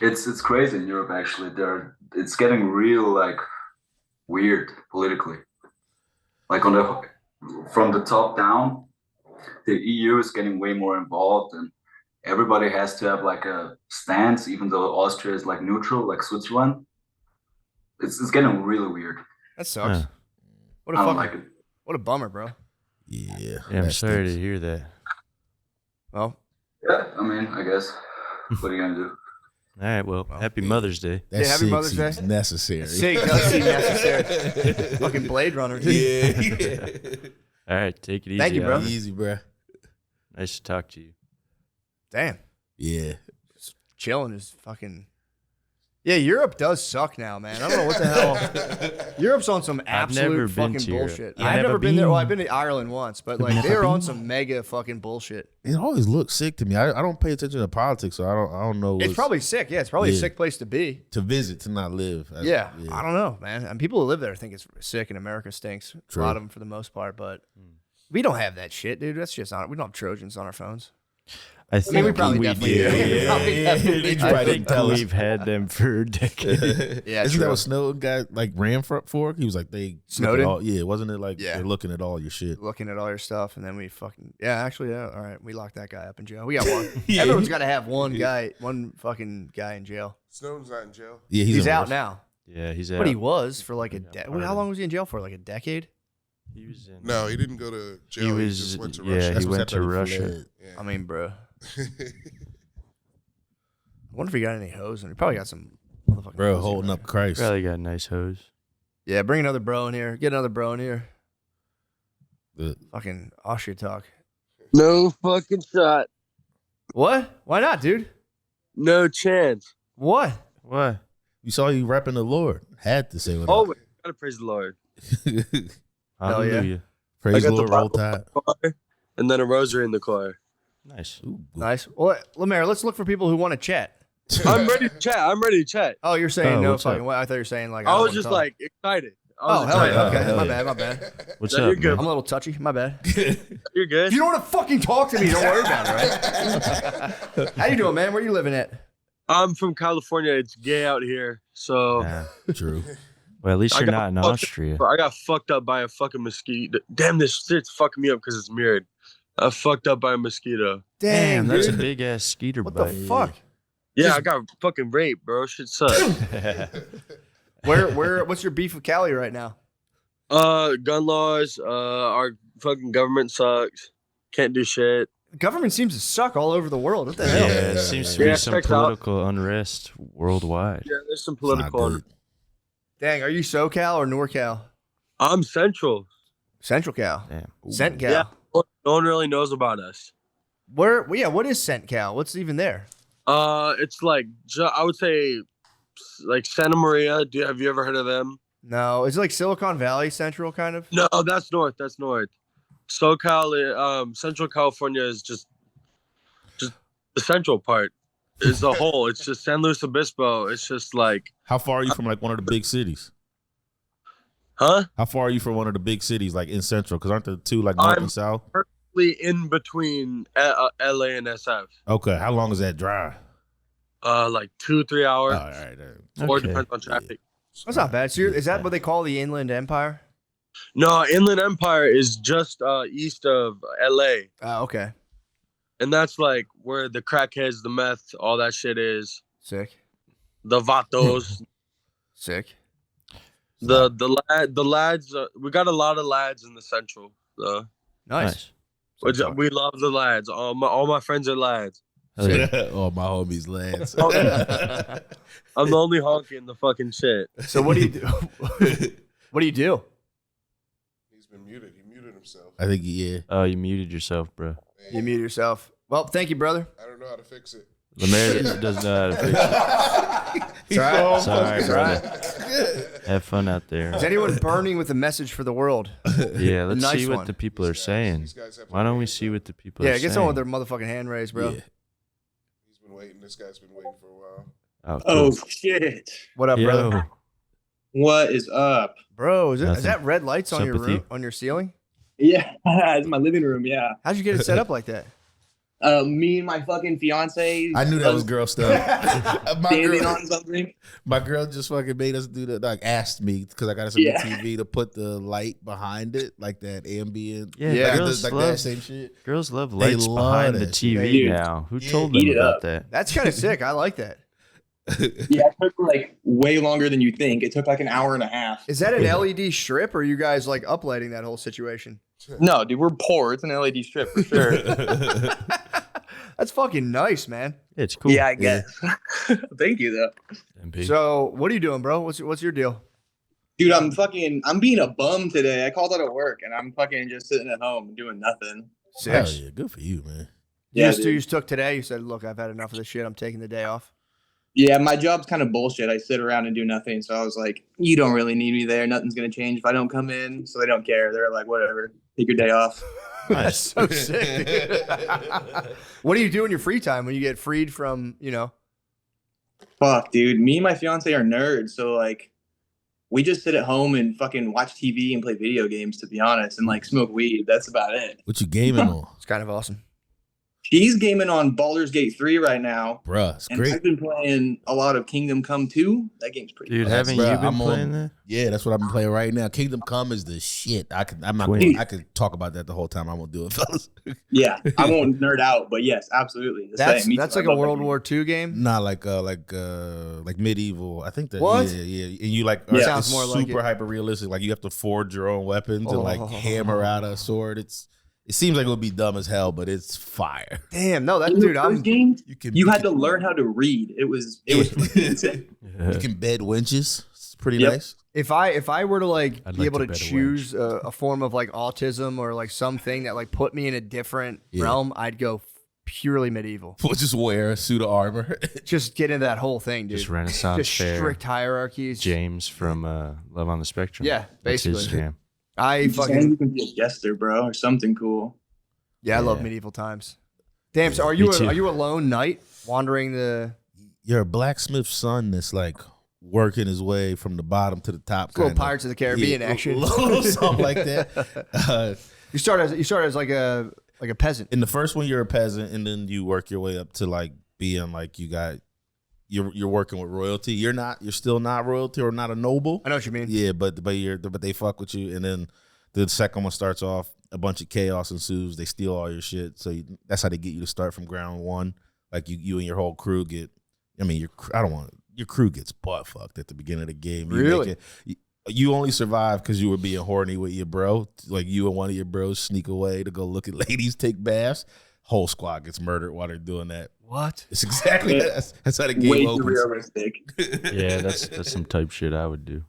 It's crazy in Europe actually. It's getting real like weird politically. Like from the top down, the EU is getting way more involved, and everybody has to have like a stance, even though Austria is like neutral, like Switzerland. It's getting really weird. That sucks. Huh. What a I don't fucking, like it. what a bummer, bro. Yeah. Yeah, I'm that sorry to stinks. hear that. Well, Yeah, I mean, I guess. What are you gonna do? All right, well, happy Mother's Day. That Yeah, happy shit Mother's Day. seems necessary. Sig does seem necessary. Fucking Blade Runner. Yeah. All right, take it easy. Thank you, bro. Alan. Easy, bro. Nice to talk to you. Damn. Yeah. Chilling is fucking. Yeah, Europe does suck now, man. I don't know what the hell. Europe's on some I've never absolute been fucking to Europe. bullshit. Yeah, I've never never been there. Well, been. I've been to Ireland once, but like Never they're on been. some mega fucking bullshit. It always looks sick to me. I don't pay attention to politics, so I don't know. It's probably sick. Yeah, it's probably a Yeah. sick place to be. to visit, to not live. Yeah, I don't know, man. And people who live there think it's sick, and America stinks. True. A lot of them for the most part, but we don't have that shit, dude. That's just not. We don't have Trojans on our phones. I think we probably definitely do. We probably definitely do. I think we've had them for decades. Yeah, Isn't true. that what Snowden got like ran for? He was like they look at Snowden? all, yeah, wasn't it like Yeah. they're looking at all your shit? Looking at all your stuff, and then we fucking actually, all right, we locked that guy up in jail. We got one. Everyone's got to have one fucking guy in jail. Snowden's not in jail. Yeah, He's in out Russia. now, Yeah, he's out. but he was for like a Yeah, decade. How long was he in jail for? Like a decade? He was in. No, he didn't go to jail. He, was. just went to Yeah, Russia. That's he what's went to happening, he Russia. fled. Yeah. I mean, bro. I wonder if he got any hoes, and he probably got some motherfucking Bro, hoes holding here, up man. Christ. Probably got nice hose. Yeah, bring another bro in here. Get another bro in here. The- Fucking Austria talk. No fucking shot. What? Why not, dude? No chance. What? What? We saw you rapping the Lord. Had to say what. Oh, gotta praise the Lord. Hell yeah. Hallelujah. Praise I got the Lord, roll Bible. tide. Car, and then a rosary in the car. Nice. Ooh, Nice. Well, Lemaire, let's look for people who want to chat. I'm ready to chat. I'm ready to chat. Oh, you're saying Oh, no what's fucking up? way. I thought you were saying like I don't was wanna just talk. like excited. I Oh, was hell excited. yeah. Okay. Hell My yeah. bad. My bad. What's No, up, you're good. I'm man? a little touchy. My bad. You're good. If you don't want to fucking talk to me, don't worry about it, right? How you doing, man? Where you living at? I'm from California. It's gay out here. So Nah. true. Well, at least I you're got not in fucked- Austria. I got fucked up by a fucking mosquito. Damn, this shit's fucking me up because it's mirrored. I fucked up by a mosquito. Damn, that's a dude. big ass skeeter What the bite. fuck? Yeah, I got fucking raped, bro. Shit sucks. What's your beef with Cali right now? Gun laws. Our fucking government sucks. Can't do shit. The government seems to suck all over the world. What the Yeah, hell? it seems to Yeah, be some checks out. political unrest worldwide. Yeah, there's some It's not political. good. Dang, are you SoCal or NorCal? I'm central. Central Cal. Damn. CentCal. Yeah. No one really knows about us. Where? Well, yeah. What is CentCal? What's even there? It's like I would say, like Santa Maria. Have you ever heard of them? No, is it like Silicon Valley Central kind of? No, that's north. That's north. SoCal, Central California is just the central part. Is the whole. It's just San Luis Obispo. It's just like, How far are you from like one of the big cities? huh? How far are you from one of the big cities like in Central? Because aren't the two like north I'm- and south? In between LA and SF. Okay, how long is that drive? Like 2-3 hours, all right. or Okay. depends on traffic. That's not bad. So is that what they call the Inland Empire? No, Inland Empire is just east of LA. Okay. And that's like where the crackheads, the meth, all that shit is. Sick. The vatos. Sick. The lads. We got a lot of lads in the Central. So Nice. we love the lads. All my friends are lads. Hell yeah. Oh, my homies, lads. I'm the only honky in the fucking shit. So what do you do? What do you do? He's been muted. He muted himself. I think, yeah. Oh, you muted yourself, bro. You mute yourself. Well, thank you, brother. I don't know how to fix it. Lemaire doesn't know how to fix it. It's all right. Sorry, It's all brother. Have fun out there. Is anyone burning with a message for the world? Yeah, let's nice see what one. the people are saying. These guys have Why don't we waited. see what the people Yeah, are get saying? someone with their motherfucking hand raised, bro. Yeah. He's been waiting. This guy's been waiting for a while. Oh, Oh cool. shit! What up, brother? Yo, What is up? Bro, is Nothing. that red lights on What's your up with room, you? on your ceiling? Yeah, it's my living room. Yeah, How'd you get it set up like that? me and my fucking fiance. I knew that was girl stuff. my, standing girl, on something. my girl just fucking made us do that. Like, asked me, because I got us a new Yeah. TV, to put the light behind it, like that ambient. Yeah, Yeah. Like, girls like that love same shit. girls love They lights love behind the that shit. TV Dude. now. Who Yeah, told eat them it about up. that? That's kind of sick. I like that. Yeah, it took like way longer than you think. It took like an hour and a half. Is that an LED strip, or are you guys like uplighting that whole situation? No, dude, we're poor. It's an LED strip for sure. That's fucking nice, man. Yeah, it's cool. Yeah, I guess. Thank you though, MP. So, what are you doing, bro? What's your deal? dude. I'm being a bum today. I called out at work and I'm fucking just sitting at home doing nothing. Hell Sick. yeah, good for you, man. You dude. just took today. You said, "Look, I've had enough of this shit. I'm taking the day off." Yeah, my job's kind of bullshit. I sit around and do nothing. So I was like, you don't really need me there. Nothing's going to change if I don't come in. So they don't care. They're like, whatever, take your day off. That's so sick. What do you do in your free time when you get freed from, Fuck, dude. Me and my fiance are nerds. So like, we just sit at home and fucking watch TV and play video games, to be honest, and like smoke weed. That's about it. What you gaming on? It's kind of awesome. He's gaming on Baldur's Gate 3 right now. Bruh, it's And great. I've been playing a lot of Kingdom Come 2. That game's pretty Dude, fun. haven't Bruh, you been I'm on- playing that? Yeah, that's what I've been playing right now. Kingdom Come is the shit. I could talk about that the whole time. I won't do it, fellas. Yeah, I won't nerd out, but yes, absolutely. The That's same. Me that's too. like I a love that World game. War II game. Not like medieval. I think that. What? Yeah. And you like Yeah. sounds Sounds more super like it. hyper realistic. Like you have to forge your own weapons and like Oh. hammer out a sword. It seems like it would be dumb as hell, but it's fire. Damn, no, that In the dude. first game, You you had to learn how to read. It was insane. You can bed winches. It's pretty Yep. nice. If I were to like I'd be like able to to bet a choose a form of like autism or like something that like put me in a different Yeah. realm, I'd go purely medieval. We'll just wear a suit of armor. Just get into that whole thing, dude. Just Renaissance Just fair. strict hierarchies. James from Love on the Spectrum. Yeah, That's his basically. jam. I Just saying fucking you can be a jester, bro, or something cool. I love Yeah. medieval times. Damn, so are Me you too. are you a lone knight wandering the You're a blacksmith's son that's like working his way from the bottom to the top. little kinda. Pirates of the Caribbean Yeah, action? little something like that. You start as like a peasant. In the first one, you're a peasant, and then you work your way up to like being like you're working with royalty. You're still not royalty or not a noble. I know what you mean. Yeah, but they fuck with you, and then the second one starts off. A bunch of chaos ensues. They steal all your shit. So that's how they get you to start from ground one. Like you and your whole crew get. I mean, your crew gets butt fucked at the beginning of the game. Really? You only survive because you were being horny with your bro. Like you and one of your bros sneak away to go look at ladies take baths. Whole squad gets murdered while they're doing that. What? It's exactly that's how the game Way too opens. realistic. Yeah, that's some type shit I would do.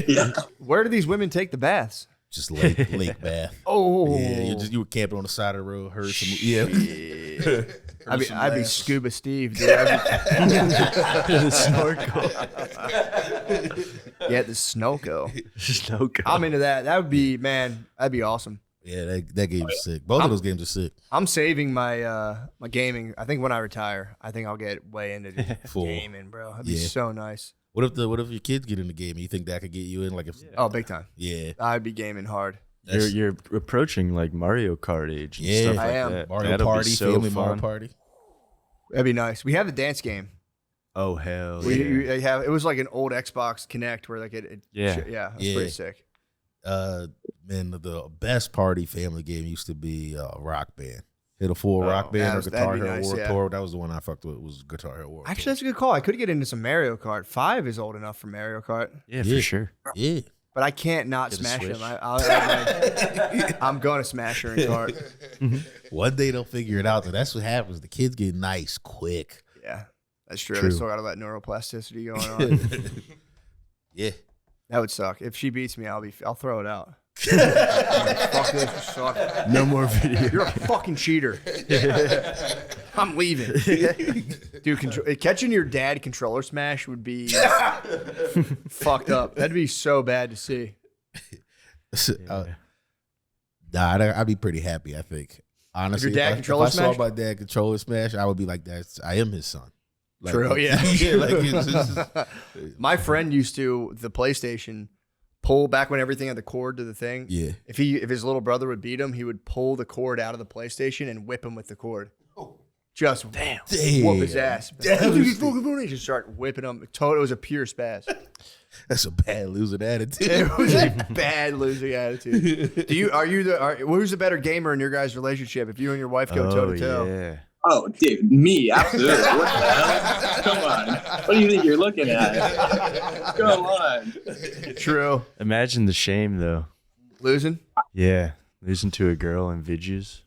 Yeah. Where do these women take the baths? Just lake bath. Oh, Yeah, you were camping on the side of the road, heard some. Yeah, I'd be Scuba Steve, dude. The snorkel. Yeah, the snorkel. I'm into that. That would be, man. That'd be awesome. Yeah, that game is sick. Both of those games are sick. I'm saving my my gaming. I think when I retire, I think I'll get way into Full. gaming, bro. That'd be Yeah. so nice. What if your kids get in the game? You think that could get you in? Like if Oh, big time. yeah, I'd be gaming hard. You're approaching like Mario Kart age and Yeah. stuff I like am. that. Mario That'll be Party, so Family fun. Mario Party. That'd be nice. We have the dance game. Oh hell We yeah. have. It was like an old Xbox Connect where like it Yeah. It's Yeah. pretty sick. Man, the best party family game used to be Rock Band. Hit a full rock band or that'd Guitar be Hero nice, World yeah. Tour. That was the one I fucked with. Was Guitar Hero World Actually, Tour. that's a good call. I could get into some Mario Kart. 5 is old enough for Mario Kart, Yeah, Yeah. for sure. Yeah. but I can't not Get a smash Switch. him. I'm going to smash her in Kart. One day they'll figure it out. That's what happens. The kids get nice quick. Yeah, that's true. True. They still got all that neuroplasticity going on. Yeah. That would suck. If she beats me, I'll throw it out. Fuck this, you suck. No more video. You're a fucking cheater. I'm leaving. Dude, catching your dad controller smash would be fucked up. That'd be so bad to see. I'd be pretty happy, I think. Honestly, If your dad if controller I saw smash? my dad controller smash, I would be like, I am his son. Like, True, yeah. yeah, like, it's just- My friend used to, the PlayStation, pull back when everything had the cord to the thing. yeah. If his little brother would beat him, he would pull the cord out of the PlayStation and whip him with the cord. Just whoop his ass. Just start whipping him. It was a pure spaz. That's a bad losing attitude. It was a bad losing attitude. Who's the better gamer in your guys' relationship? If you and your wife go toe to toe, Yeah. Oh, dude, me, absolutely. What the hell? Come on. What do you think you're looking at? Come on. true. Imagine the shame though. Losing. Yeah, losing to a girl in vidus.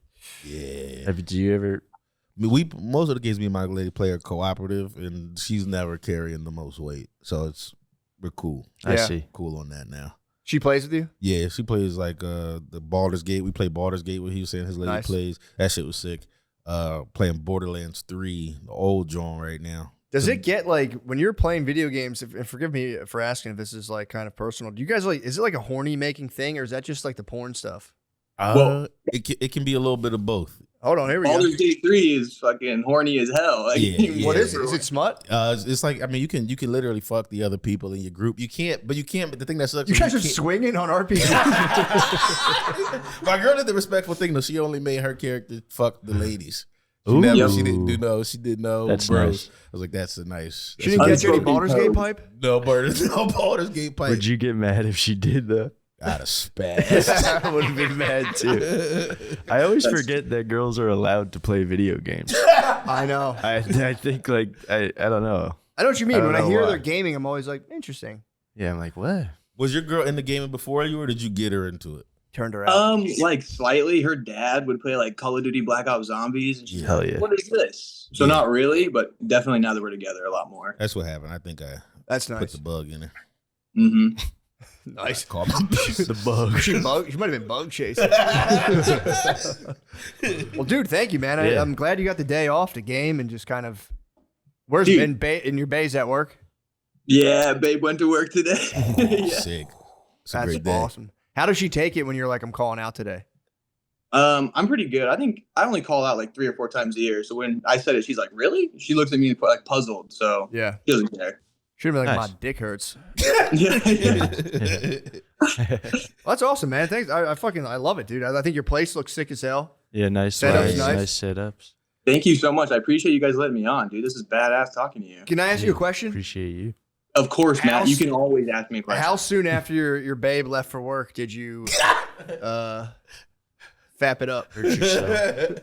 Yeah. Do you ever? I mean, most of the games me and my lady play are cooperative, and she's never carrying the most weight, so we're cool. I Yeah. see. Cool on that now. She plays with you. Yeah, she plays like the Baldur's Gate. We play Baldur's Gate. What he was saying his lady Nice. plays. That shit was sick. Playing Borderlands 3, the old John right now. Does it get like when you're playing video games? And forgive me for asking if this is like kind of personal. Do you guys like? Is it like a horny making thing, or is that just like the porn stuff? It can be a little bit of both. Hold on, here we go. Baldur's Gate 3 is fucking horny as hell. Like, Yeah, What yeah. is it? Is it smut? It's like, I mean, you can literally fuck the other people in your group. You can't. But the thing that sucks. You is guys are can't- swinging on RPG. My girl did the respectful thing though. She only made her character fuck the ladies. She Ooh. she didn't do no. She did no. That's bros. nice. I was like, that's a nice. She didn't get you any Unspoken Baldur's Gate code. pipe. no Baldur's Gate pipe. Would you get mad if she did though? Got a spaz. I would have been mad too. I always forget that girls are allowed to play video games. I know. I think like I don't know. I know what you mean. I don't When I know hear why. they're gaming, I'm always like, interesting. Yeah, I'm like, what? Was your girl in the gaming before you, or did you get her into it? Turned her out. like slightly. Her dad would play like Call of Duty Black Ops Zombies, and she's Hell yeah. what is this? So not really, but definitely now that we're together, a lot more. That's what happened. I think I That's put nice. the bug in her. Mm-hmm. Nice. Call me. The bug. She might have been bug chasing. Well, dude, thank you, man. Yeah. I'm glad you got the day off to game and just kind of. Where's Dude. in your bays at work? Yeah, babe went to work today. Yeah. Sick. It's a That's great day. awesome. How does she take it when you're like, I'm calling out today? I'm pretty good. I think I only call out like 3 or 4 times a year. So when I said it, she's like, "Really?" She looks at me like puzzled. So Yeah. she doesn't care. Should have been like, Nice. my dick hurts. Yeah. Well, that's awesome, man. Thanks. I love it, dude. I think your place looks sick as hell. Yeah, nice Setup's lights, nice. nice setups. Thank you so much. I appreciate you guys letting me on, dude. This is badass talking to you. Can I ask you a question? Appreciate you. Of course, Matt. How You can always ask me a question. How soon after your babe left for work did you fap it up? Hurt yourself.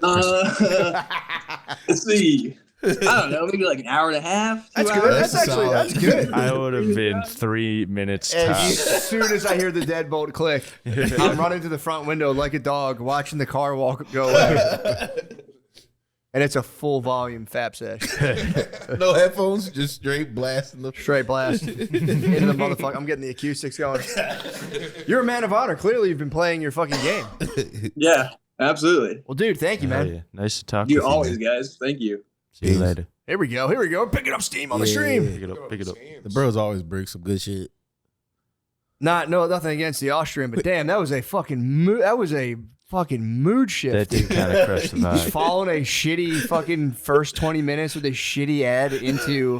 Let's see. I don't know, maybe like an hour and a half. 2 That's good. hours. That's good. I would have been 3 minutes As tops. soon as I hear the deadbolt click, I'm running to the front window like a dog, watching the car walk go away. And it's a full volume fap sesh. No headphones, just straight blasting the. Straight blast into the motherfucker. I'm getting the acoustics going. You're a man of honor. Clearly, you've been playing your fucking game. Yeah, absolutely. Well, dude, thank you, Hell man. yeah. Nice to talk You with always, you. Man. guys. Thank you. See you later. Here we go. Picking up steam on the stream. Pick it up. Pick it up. The bros always bring some good shit. Nothing against the Austrian, but damn, that was a fucking mood shift. That did kind of crush the Just vibe. following a shitty fucking first 20 minutes with a shitty ad into.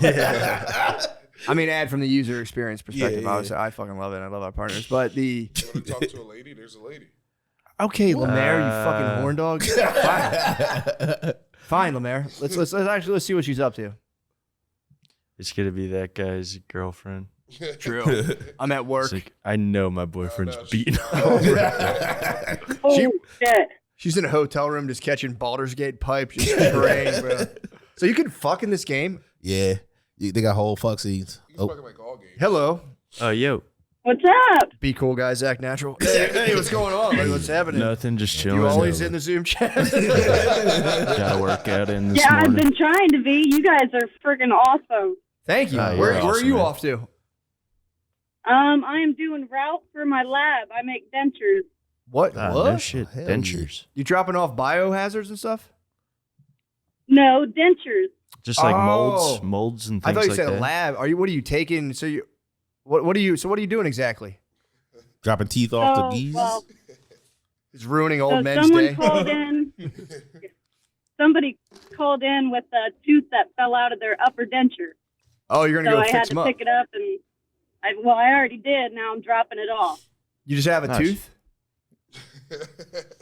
I mean, ad from the user experience perspective. Yeah. Obviously, I fucking love it. I love our partners, but the You want to talk to a lady? There's a lady. okay, Lemaire, you fucking horn dog. Fine, Lemaire. Let's see what she's up to. It's gonna be that guy's girlfriend. True. I'm at work. It's like I know my boyfriend's no, beating. She, She's in a hotel room just catching Baldur's Gate pipe, just spraying, bro. So you can fuck in this game? Yeah. They got whole fuck scenes. You can fucking like all games. Hello. Oh, yo. What's up? Be cool, guys. Act natural. Hey, what's going on? Like, what's happening? Nothing, just chilling. You always in the Zoom chat? Gotta work out in this Yeah, morning. I've been trying to be. You guys are freaking awesome. Thank you. Oh, Where you're are awesome, you man. off to? I am doing route for my lab. I make dentures. What? Ah, What? no shit. Hell Dentures. You dropping off biohazards and stuff? No, dentures. Just like Oh. molds and I things thought you like said that. lab. What are you taking? So you, what are you doing exactly? Dropping teeth off So, the geese. well, It's ruining so old men's someone day. called in. Somebody called in with a tooth that fell out of their upper denture. Oh, you're gonna So go I had fix to them up. pick it up, and I already did. Now I'm dropping it off. You just have a Nice. tooth?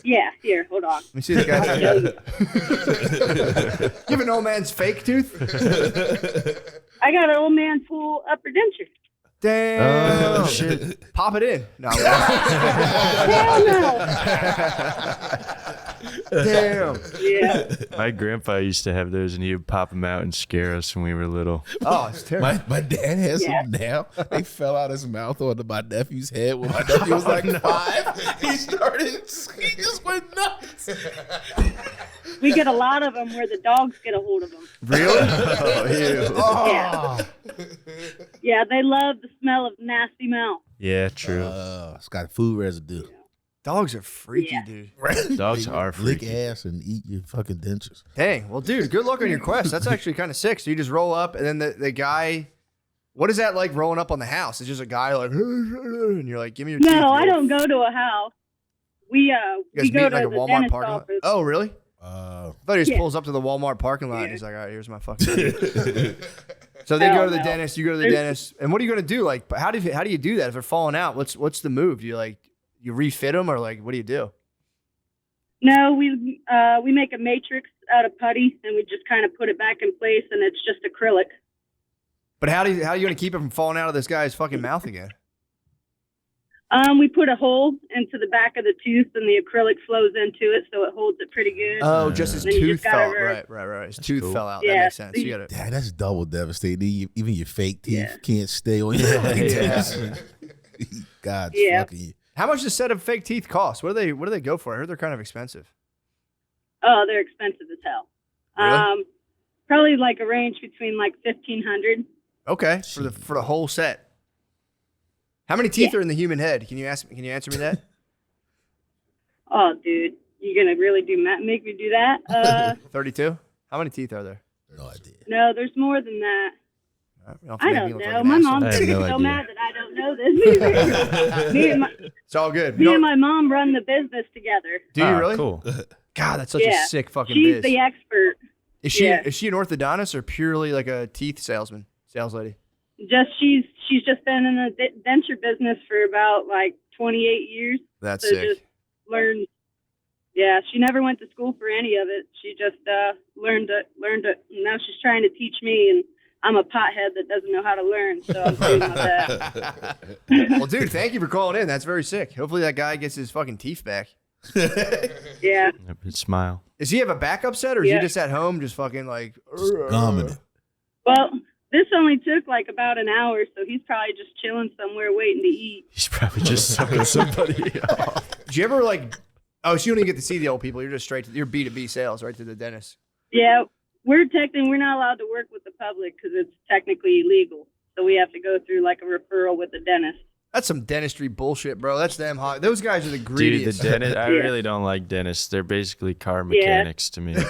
Yeah, here, hold on. Let me see the guy. I'll show you. You have an old man's fake tooth? I got an old man full upper denture. Damn. Oh, shit. Pop it in. No. Hell no. Damn. Yeah. My grandpa used to have those, and he would pop them out and scare us when we were little. Oh, it's terrible. My dad has Yeah. some now. They fell out his mouth onto my nephew's head when my nephew was like 5. He just went nuts. We get a lot of them where the dogs get a hold of them. Really? Oh, ew. Yeah. Yeah, they love the smell of nasty mouth. Yeah, true. It's got food residue. Dogs are freaky, Yeah. dude. Dogs They are lick freaky. ass and eat your fucking dentures. Dang. Well, dude, good luck on your quest. That's actually kind of sick. So you just roll up, and then the guy, what is that like rolling up on the house? It's just a guy like, and you're like, give me your teeth. No, I you don't go to a house. We guys we meet go in to like a the Walmart dentist parking lot? office. Oh, really? I thought he just Yeah. pulls up to the Walmart parking lot and Yeah. he's like, all right, here's my fucking teeth. So they Hell go to the no. dentist, you go to the There's- dentist. And what are you going to do? Like, how do you do that if they're falling out? What's the move? Do you like, you refit them or like, what do you do? No, we make a matrix out of putty and we just kind of put it back in place and it's just acrylic. But how are you going to keep it from falling out of this guy's fucking mouth again? We put a hole into the back of the tooth and the acrylic flows into it so it holds it pretty good. Oh, just his Then you tooth just gotta fell. re- Right. His That's tooth cool. fell out. That Yeah. makes sense. You got to. Damn, that's double devastating. Even your fake teeth Yeah. can't stay on your fucking Yeah. teeth. God Yeah. fucking you. How much does a set of fake teeth cost? What do they go for? I heard they're kind of expensive. Oh, they're expensive as hell. Really? Probably like a range between like 1,500. Okay, for the whole set. How many teeth are in the human head? Can you answer me that? Oh, dude, you gonna really make me do that? 32. How many teeth are there? No idea. No, there's more than that. You have to I make don't me look know. like an My asshole. mom's I have gonna be no so idea. mad that I don't know this. It's all good. Me and my mom run the business together. Do you Ah, really? Cool. God, that's such Yeah. a sick fucking She's biz. the expert. Is she yeah. is she an orthodontist or purely like a teeth sales lady? She's just been in the denture business for about like 28 years. That's So sick. just learned. Yeah, she never went to school for any of it. She just learned it. And now she's trying to teach me, and I'm a pothead that doesn't know how to learn. So I'm doing my best. Well, dude, thank you for calling in. That's very sick. Hopefully that guy gets his fucking teeth back. Yeah. Smile. Does he have a backup set or is Yeah. he just at home just fucking like Just gumming it. Well, this only took like about an hour, so he's probably just chilling somewhere waiting to eat. He's probably just sucking somebody off. Did you ever like oh, so you don't even get to see the old people. You're just straight to your B2B sales right to the dentist. Yeah, we're not allowed to work with the public because it's technically illegal. So we have to go through like a referral with the dentist. That's some dentistry bullshit, bro. That's them hot. Those guys are the Dude, the greediest. dentist. I Yeah. really don't like dentists. They're basically car Yeah. mechanics to me. Oh,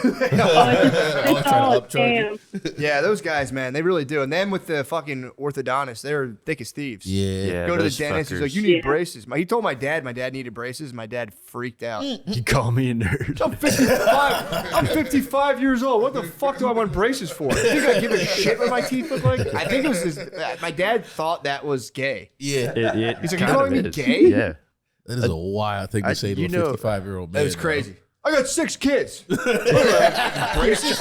it's all a scam. Yeah, those guys, man, they really do. And then with the fucking orthodontist, they're thick as thieves. Yeah. Yeah, Go to the those dentist. He's fuckers. like, you need Yeah. braces. He told my dad needed braces. My dad freaked out. You call me a nerd. I'm 55. I'm 55 years old. What the fuck do I want braces for? You think I give a shit what my teeth look like? I think it was my dad thought that was gay. Yeah. He's like, you kind calling of me is. gay? Yeah. That is a wild thing to say to a 55-year-old man. That was bro. crazy. I got 6 kids. Braces?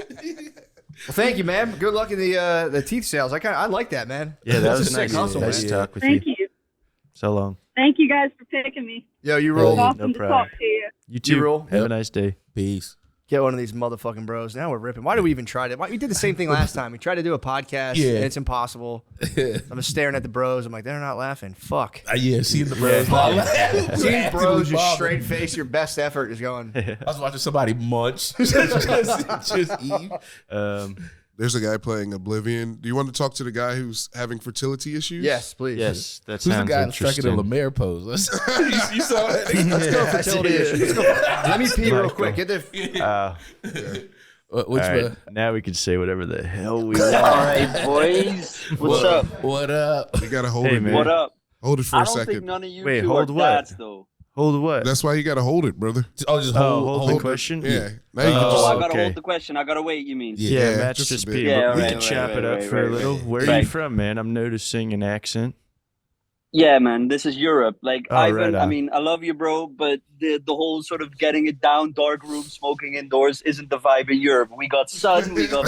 Well, thank you, man. Good luck in the teeth sales. I like that, man. Yeah, that That's was a sick nice. hustle, Nice man. talk with Thank you. you. So long. Thank you guys for picking me. Yo, you It's roll. awesome to problem. talk to you. You too. roll. Have a nice day. Peace. Get one of these motherfucking bros. Now we're ripping. Why do we even try to? We did the same thing last time. We tried to do a podcast, Yeah. and it's impossible. I'm just staring at the bros. I'm like, they're not laughing. Fuck. Yeah, seeing the bros. Seeing bros just straight face, your best effort is going. I was watching somebody munch. just eat. There's a guy playing Oblivion. Do you want to talk to the guy who's having fertility issues? Yes, please. Yes, that Who's the sounds guy striking interesting. a Lemaire pose? you saw it? Let's go fertility issues. Let's go. Let me pee real quick. Get the. Which All right, one? now we can say whatever the hell we want. All right, boys. What's up? What up? You gotta hold Hey, it. man. What up? Hold it for I a don't think second. none of you Wait, two hold are what? dads, though. Hold what? That's why you gotta hold it, brother. Oh, just hold the it. question. Yeah. Now you can Oh, just. I gotta okay. hold the question. I gotta wait. You mean? Yeah. Yeah, Matt's just a just bit. being. Yeah, we right, can right, chop right, it up right, for a right, little. right. Where are Right. you from, man? I'm noticing an accent. Yeah, man. This is Europe. Like Oh, Ivan. right I on. mean, I love you, bro, but the whole sort of getting it down, dark room, smoking indoors isn't the vibe in Europe. We got sun. We got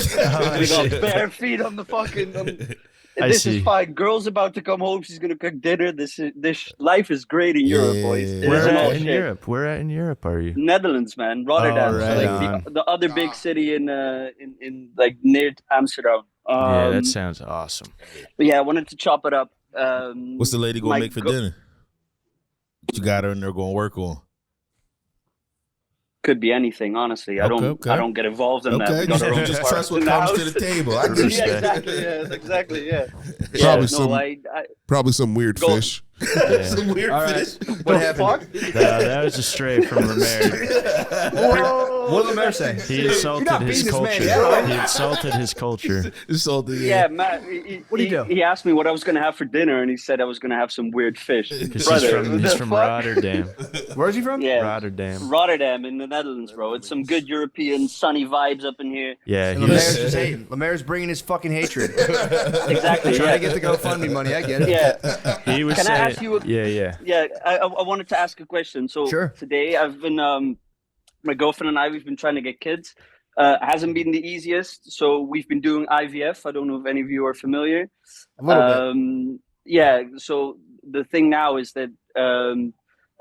bare feet on the fucking. I This see. is fine. Girl's about to come home. She's gonna cook dinner. This life is great in Europe, boys. It Where isn't all at in shit. Europe? Where at in Europe are you? Netherlands, man, Rotterdam, Oh, so right like on. the other big city in like near Amsterdam. Yeah, that sounds awesome. But yeah, I wanted to chop it up. What's the lady gonna my make for go- dinner? What you got her in there going to work on? Could be anything, honestly. I Okay. don't get involved in that. Okay, We got our own just trust what department comes in to the the house. table. I get Yeah, you. exactly. Yeah, exactly. Yeah. Probably yeah, some- no, I Probably some weird Go- fish. Some weird All right. fish. What happened? That was a stray from Lemaire. What did Lemaire say? He insulted not his beating this man, culture. yeah, right? He insulted his culture. So the yeah, Matt. What do you do? He asked me what I was gonna have for dinner, and he said I was gonna have some weird fish. Because Brother, he's the from fuck? Rotterdam. Where's he from? Yeah, Rotterdam. Rotterdam in the Netherlands, bro. It's some good European sunny vibes up in here. Yeah, And he Lemaire's was, just hating. Lemaire's bringing his fucking hatred. Exactly. Trying Yeah. to get the GoFundMe money. I get it. Yeah. he was Can I saying, ask you a- yeah. Yeah, I wanted to ask a question. So Sure. today I've been my girlfriend and I we've been trying to get kids. Hasn't been the easiest. So we've been doing IVF. I don't know if any of you are familiar. A little bit. Yeah. So the thing now is that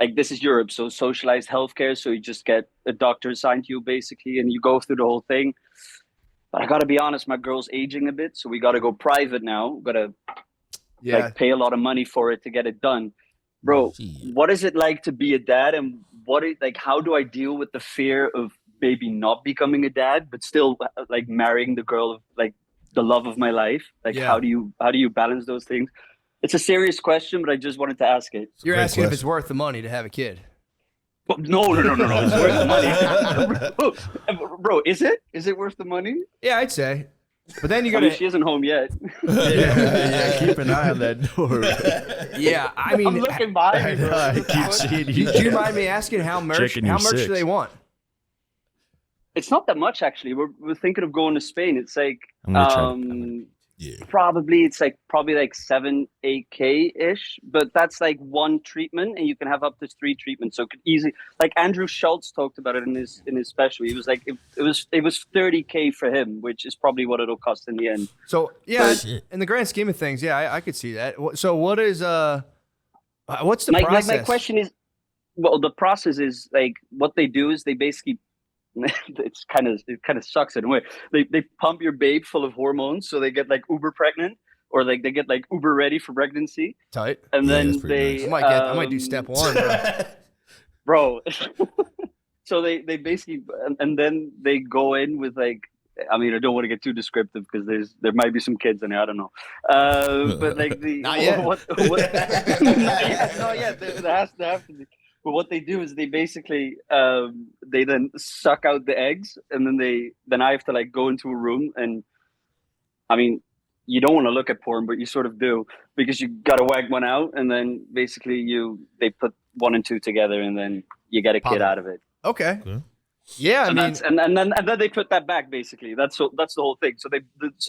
like this is Europe, so socialized healthcare. So you just get a doctor assigned to you basically, and you go through the whole thing. But I gotta be honest, my girl's aging a bit, so we gotta go private now. We gotta Yeah. like pay a lot of money for it to get it done. Bro, what is it like to be a dad, and how do I deal with the fear of maybe not becoming a dad, but still like marrying the girl of like the love of my life? Like Yeah. how do you balance those things? It's a serious question, but I just wanted to ask it. You're Great asking if question. it's worth the money to have a kid. But no, it's worth the money. Bro, is it? Is it worth the money? Yeah, I'd say. But then you I gotta. mean, she isn't home yet. Yeah, keep an eye on that door. Yeah, I mean, I'm looking behind me, bro. I keep seeing you. do you mind me asking how much? Checking How your much do six. they want? It's not that much actually. We're thinking of going to Spain. It's like I'm gonna try Yeah. probably 7-8K ish, but that's like one treatment, and you can have up to 3 treatments. So it could easily, like Andrew Schultz talked about it in his special. He was like, it was 30K for him, which is probably what it'll cost in the end. So yeah, Shit. in the grand scheme of things, yeah, I could see that. So what is what's the My process? question is, well, the process is like what they do is they basically. It kind of sucks in a way. They pump your babe full of hormones, so they get like uber pregnant, or like they get like uber ready for pregnancy, Tight. and Yeah, then that's pretty they nice. I might do step one. Bro. bro. So they basically and then they go in with like, I mean, I don't want to get too descriptive because there might be some kids in there. I don't know, but like the Not yet. What, not yet. There has to be. But what they do is they basically they then suck out the eggs, and then I have to like go into a room, and I mean, you don't want to look at porn, but you sort of do, because you got to wag one out, and then basically they put 1 and 2 together, and then you get a Pop kid it. out of it. Okay. Okay. Yeah, I And, mean, that's, and then they put that back. Basically, that's the whole thing. So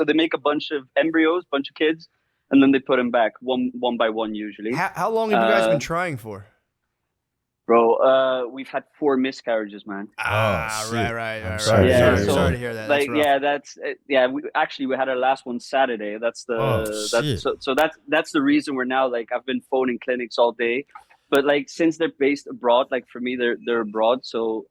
they make a bunch of embryos, bunch of kids, and then they put them back one by one usually. how long have you guys been trying for? Bro, we've had 4 miscarriages, man. shit. Right. I'm sorry. Yeah, sorry, so, sorry to hear that. Like, That's rough. we had our last one Saturday. That's the Oh, shit. that's the reason we're now like I've been phoning clinics all day, but like since they're based abroad, like for me, they're abroad, so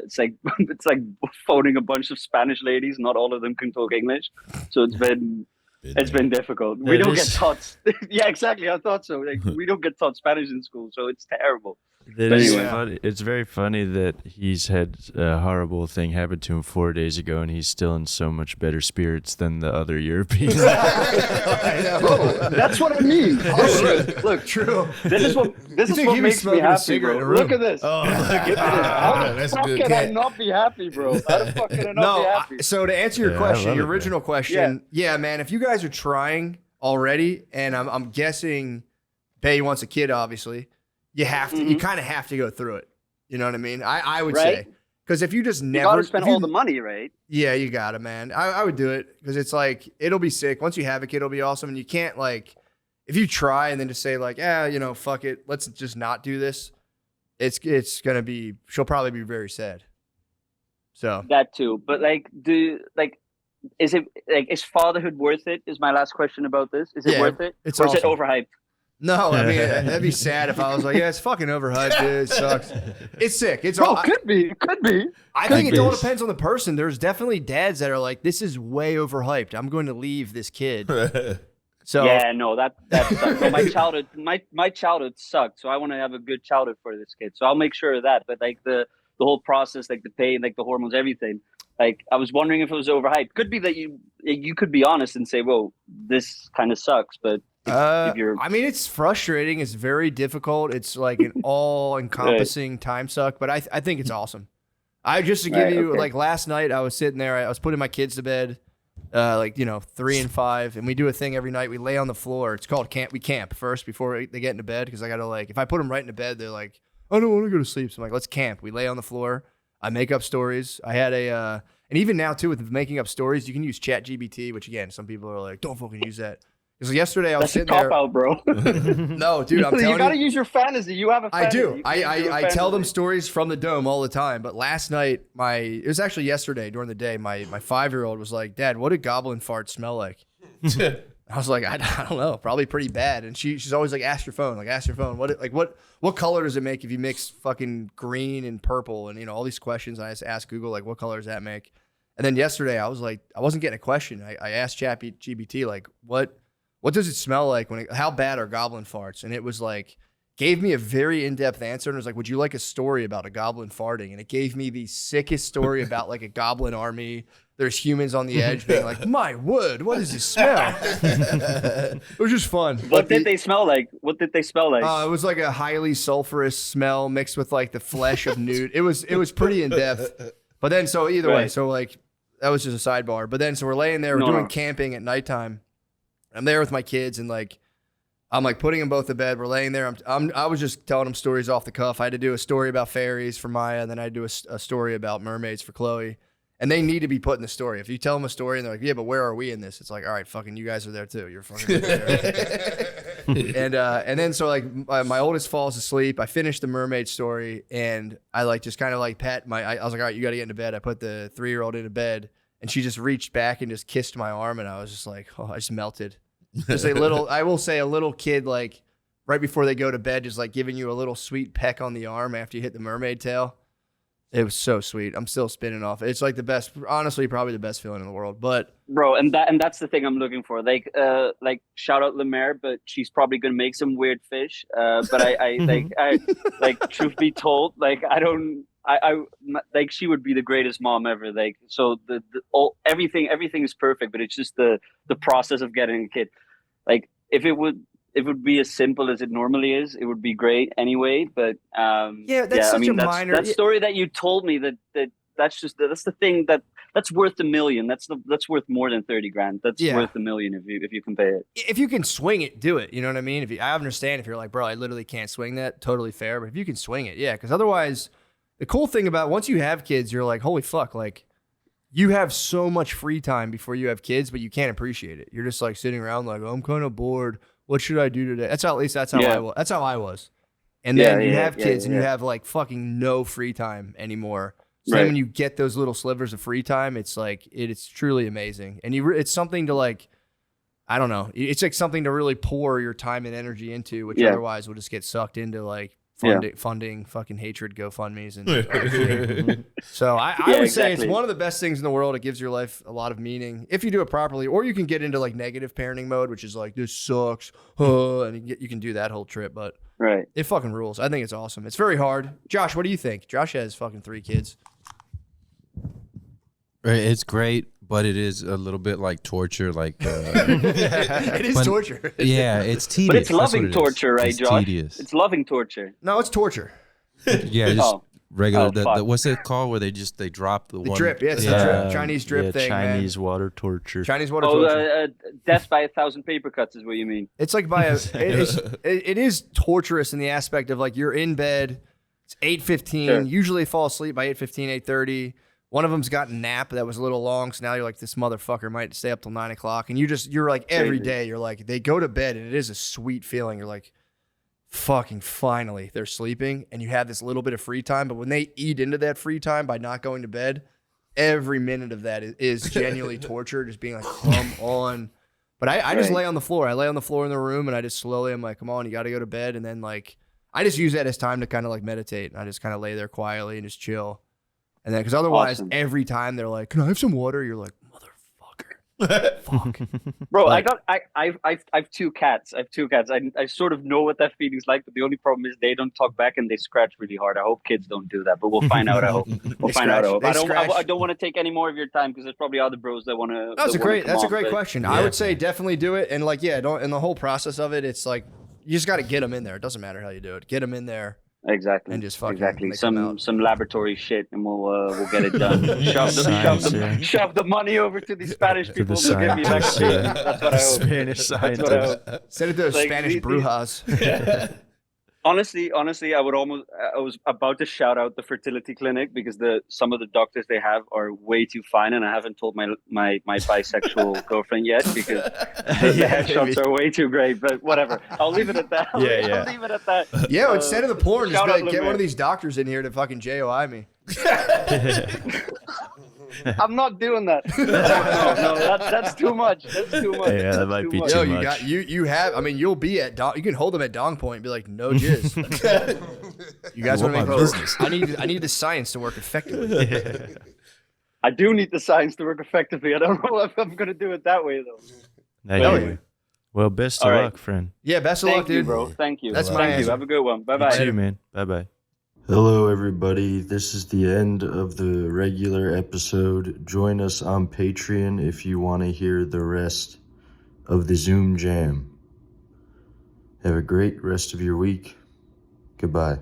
it's like it's like phoning a bunch of Spanish ladies. Not all of them can talk English, so it's been difficult. We don't get taught. Yeah, exactly. I thought so. Like we don't get taught Spanish in school, so it's terrible. That is funny. It's very funny that he's had a horrible thing happen to him 4 days ago, and he's still in so much better spirits than the other Europeans. That's what I mean. Look, true. This is what makes me happy, bro. Look at this. Oh, How the fuck can I not be happy, bro? How the fuck can I not be happy? So to answer your question, your original question, yeah, man, if you guys are trying already, and I'm guessing Bay wants a kid, obviously. You have to. You kind of have to go through it. You know what I mean? I would say, because if you just never, you gotta spend all the money, right? Yeah, you gotta, man. I would do it because it's like it'll be sick. Once you have a kid, it'll be awesome, and you can't like if you try and then just say like, fuck it, let's just not do this. It's gonna be. She'll probably be very sad. So that too, but is fatherhood worth it? Is my last question about this. Is it worth it? It's or is it overhyped? No, I mean that'd be sad if I was like, yeah, it's fucking overhyped, dude. It sucks. It's sick. It's all could be. I think it all depends on the person. There's definitely dads that are like, this is way overhyped. I'm going to leave this kid. So yeah, no, that sucks. So my childhood sucked. So I want to have a good childhood for this kid. So I'll make sure of that. But like the whole process, like the pain, like the hormones, everything. Like I was wondering if it was overhyped. Could be that you could be honest and say, well, this kind of sucks, but. I mean, it's frustrating. It's very difficult. It's like an all-encompassing time suck, but I think it's awesome. To give you like last night, I was sitting there. I was putting my kids to bed, 3 and 5, and we do a thing every night. We lay on the floor. It's called camp. We camp first before they get into bed because I gotta if I put them right into bed, they're like, I don't want to go to sleep. So I'm like, let's camp. We lay on the floor. I make up stories. I had and even now too with making up stories, you can use ChatGPT, which again, some people are like, don't fucking use that. Because yesterday I was sitting there. That's a cop-out, bro. No, dude, I'm telling you. You gotta use your fantasy. You have a fantasy. I do. I tell them stories from the dome all the time. But last night, it was actually yesterday during the day, my 5-year-old was like, Dad, what did goblin farts smell like? I was like, I don't know. Probably pretty bad. And she's always like, ask your phone. Like, ask your phone. What color does it make if you mix fucking green and purple? And, all these questions. I just asked Google, like, what color does that make? And then yesterday, I was like, I wasn't getting a question. I asked ChatGPT, like, what does it smell like how bad are goblin farts? And it was like, gave me a very in-depth answer. And it was like, would you like a story about a goblin farting? And it gave me the sickest story about like a goblin army. There's humans on the edge being like, my word, what does this smell? It was just fun. What did they smell like? It was like a highly sulfurous smell mixed with like the flesh of newt. It was pretty in-depth. But then, so either way, so like, that was just a sidebar. But then, so we're laying there, we're doing camping at nighttime. I'm there with my kids and like, I'm like putting them both to bed. We're laying there. I was just telling them stories off the cuff. I had to do a story about fairies for Maya. And then I had to do a story about mermaids for Chloe. And they need to be put in the story. If you tell them a story and they're like, yeah, but where are we in this? It's like, all right, fucking you guys are there too. You're fucking there. And then so like my oldest falls asleep. I finished the mermaid story and I like just kind of like I was like, all right, you got to get into bed. I put the 3-year-old into bed and she just reached back and just kissed my arm. And I was just like, oh, I just melted. Just I will say a little kid, like right before they go to bed, just like giving you a little sweet peck on the arm after you hit the mermaid tail. It was so sweet. I'm still spinning off. It's like the best, honestly, probably the best feeling in the world. But bro, and that's the thing I'm looking for. Like shout out Lemaire, but she's probably gonna make some weird fish. But I like truth be told, like like she would be the greatest mom ever. Like so everything is perfect, but it's just the process of getting a kid. Like if it would be as simple as it normally is, it would be great anyway. But that story that you told me that's the thing that's worth $1 million. That's worth more than 30 grand. That's worth $1 million if you can pay it. If you can swing it, do it. You know what I mean? I understand if you're like, bro, I literally can't swing that. Totally fair. But if you can swing it, yeah. Because otherwise, the cool thing about once you have kids, you're like, holy fuck, like. You have so much free time before you have kids, but you can't appreciate it. You're just like sitting around like, oh, I'm kind of bored. What should I do today? That's how I was. And then you have kids and you have like fucking no free time anymore. So then when you get those little slivers of free time, it's like, it's truly amazing. And it's something to like, I don't know. It's like something to really pour your time and energy into, which otherwise will just get sucked into like funding fucking hatred GoFundMe's and everything. So I would say it's one of the best things in the world. It gives your life a lot of meaning if you do it properly, or you can get into like negative parenting mode, which is like, this sucks, and you can do that whole trip. But it fucking rules. I think it's awesome. It's very hard. Josh, what do you think? Josh has fucking 3 kids. It's great, but it is a little bit like torture. Like it is torture. Yeah, it's tedious. But it's loving torture, right, it's Josh? Tedious. It's loving torture. No, it's torture. Yeah, just regular. What's it called? Where they drop the one drip. Yeah, it's the drip. Chinese drip thing. Chinese water torture. Chinese water torture. Death by 1,000 paper cuts is what you mean. It's like it is torturous in the aspect of like you're in bed. It's 8:15. Sure. Usually they fall asleep by 8:15, 8:30. One of them's got a nap that was a little long, so now you're like, this motherfucker might stay up till 9 o'clock. And you're like, every day, you're like, they go to bed, and it is a sweet feeling. You're like, fucking finally, they're sleeping, and you have this little bit of free time. But when they eat into that free time by not going to bed, every minute of that is genuinely torture, just being like, come on. But I just lay on the floor. I lay on the floor in the room, and I just slowly, I'm like, come on, you got to go to bed. And then, like, I just use that as time to kind of, like, meditate. And I just kind of lay there quietly and just chill. And then, because otherwise, every time they're like, "Can I have some water?" You're like, "Motherfucker, fuck." Bro, I have 2 cats. I sort of know what that feeling's like, but the only problem is they don't talk back and they scratch really hard. I hope kids don't do that, but we'll find out. I hope we'll find out. I don't want to take any more of your time because there's probably other bros that want to. That's a great question. Yeah. I would say definitely do it, and like, don't. And the whole process of it, it's like you just got to get them in there. It doesn't matter how you do it. Get them in there. Exactly. And just fucking some laboratory shit, and we'll get it done. Shove the money over to the Spanish people to give me back. That's what I hope. Spanish scientists. Send it to those Spanish brujas. Honestly, I was about to shout out the fertility clinic because some of the doctors they have are way too fine, and I haven't told my bisexual girlfriend yet because the headshots are way too great. But whatever, I'll leave it at that. I'll leave it at that. Yeah, instead of the porn, just get one of these doctors in here to fucking JOI me. I'm not doing that. No, that's too much. That's too much. Yeah, that might be too much. You have. I mean, you'll be at you can hold them at dong point and be like, no jizz. You guys want to make business? I need the science to work effectively. I do need the science to work effectively. I don't know if I'm going to do it that way though. Anyway. Well, best of luck, friend. Yeah, best of luck, dude. Bro. Thank you. That's my answer. Have a good one. Bye bye. You too, man. Bye bye. Hello, everybody. This is the end of the regular episode. Join us on Patreon if you want to hear the rest of the Zoom Jam. Have a great rest of your week. Goodbye.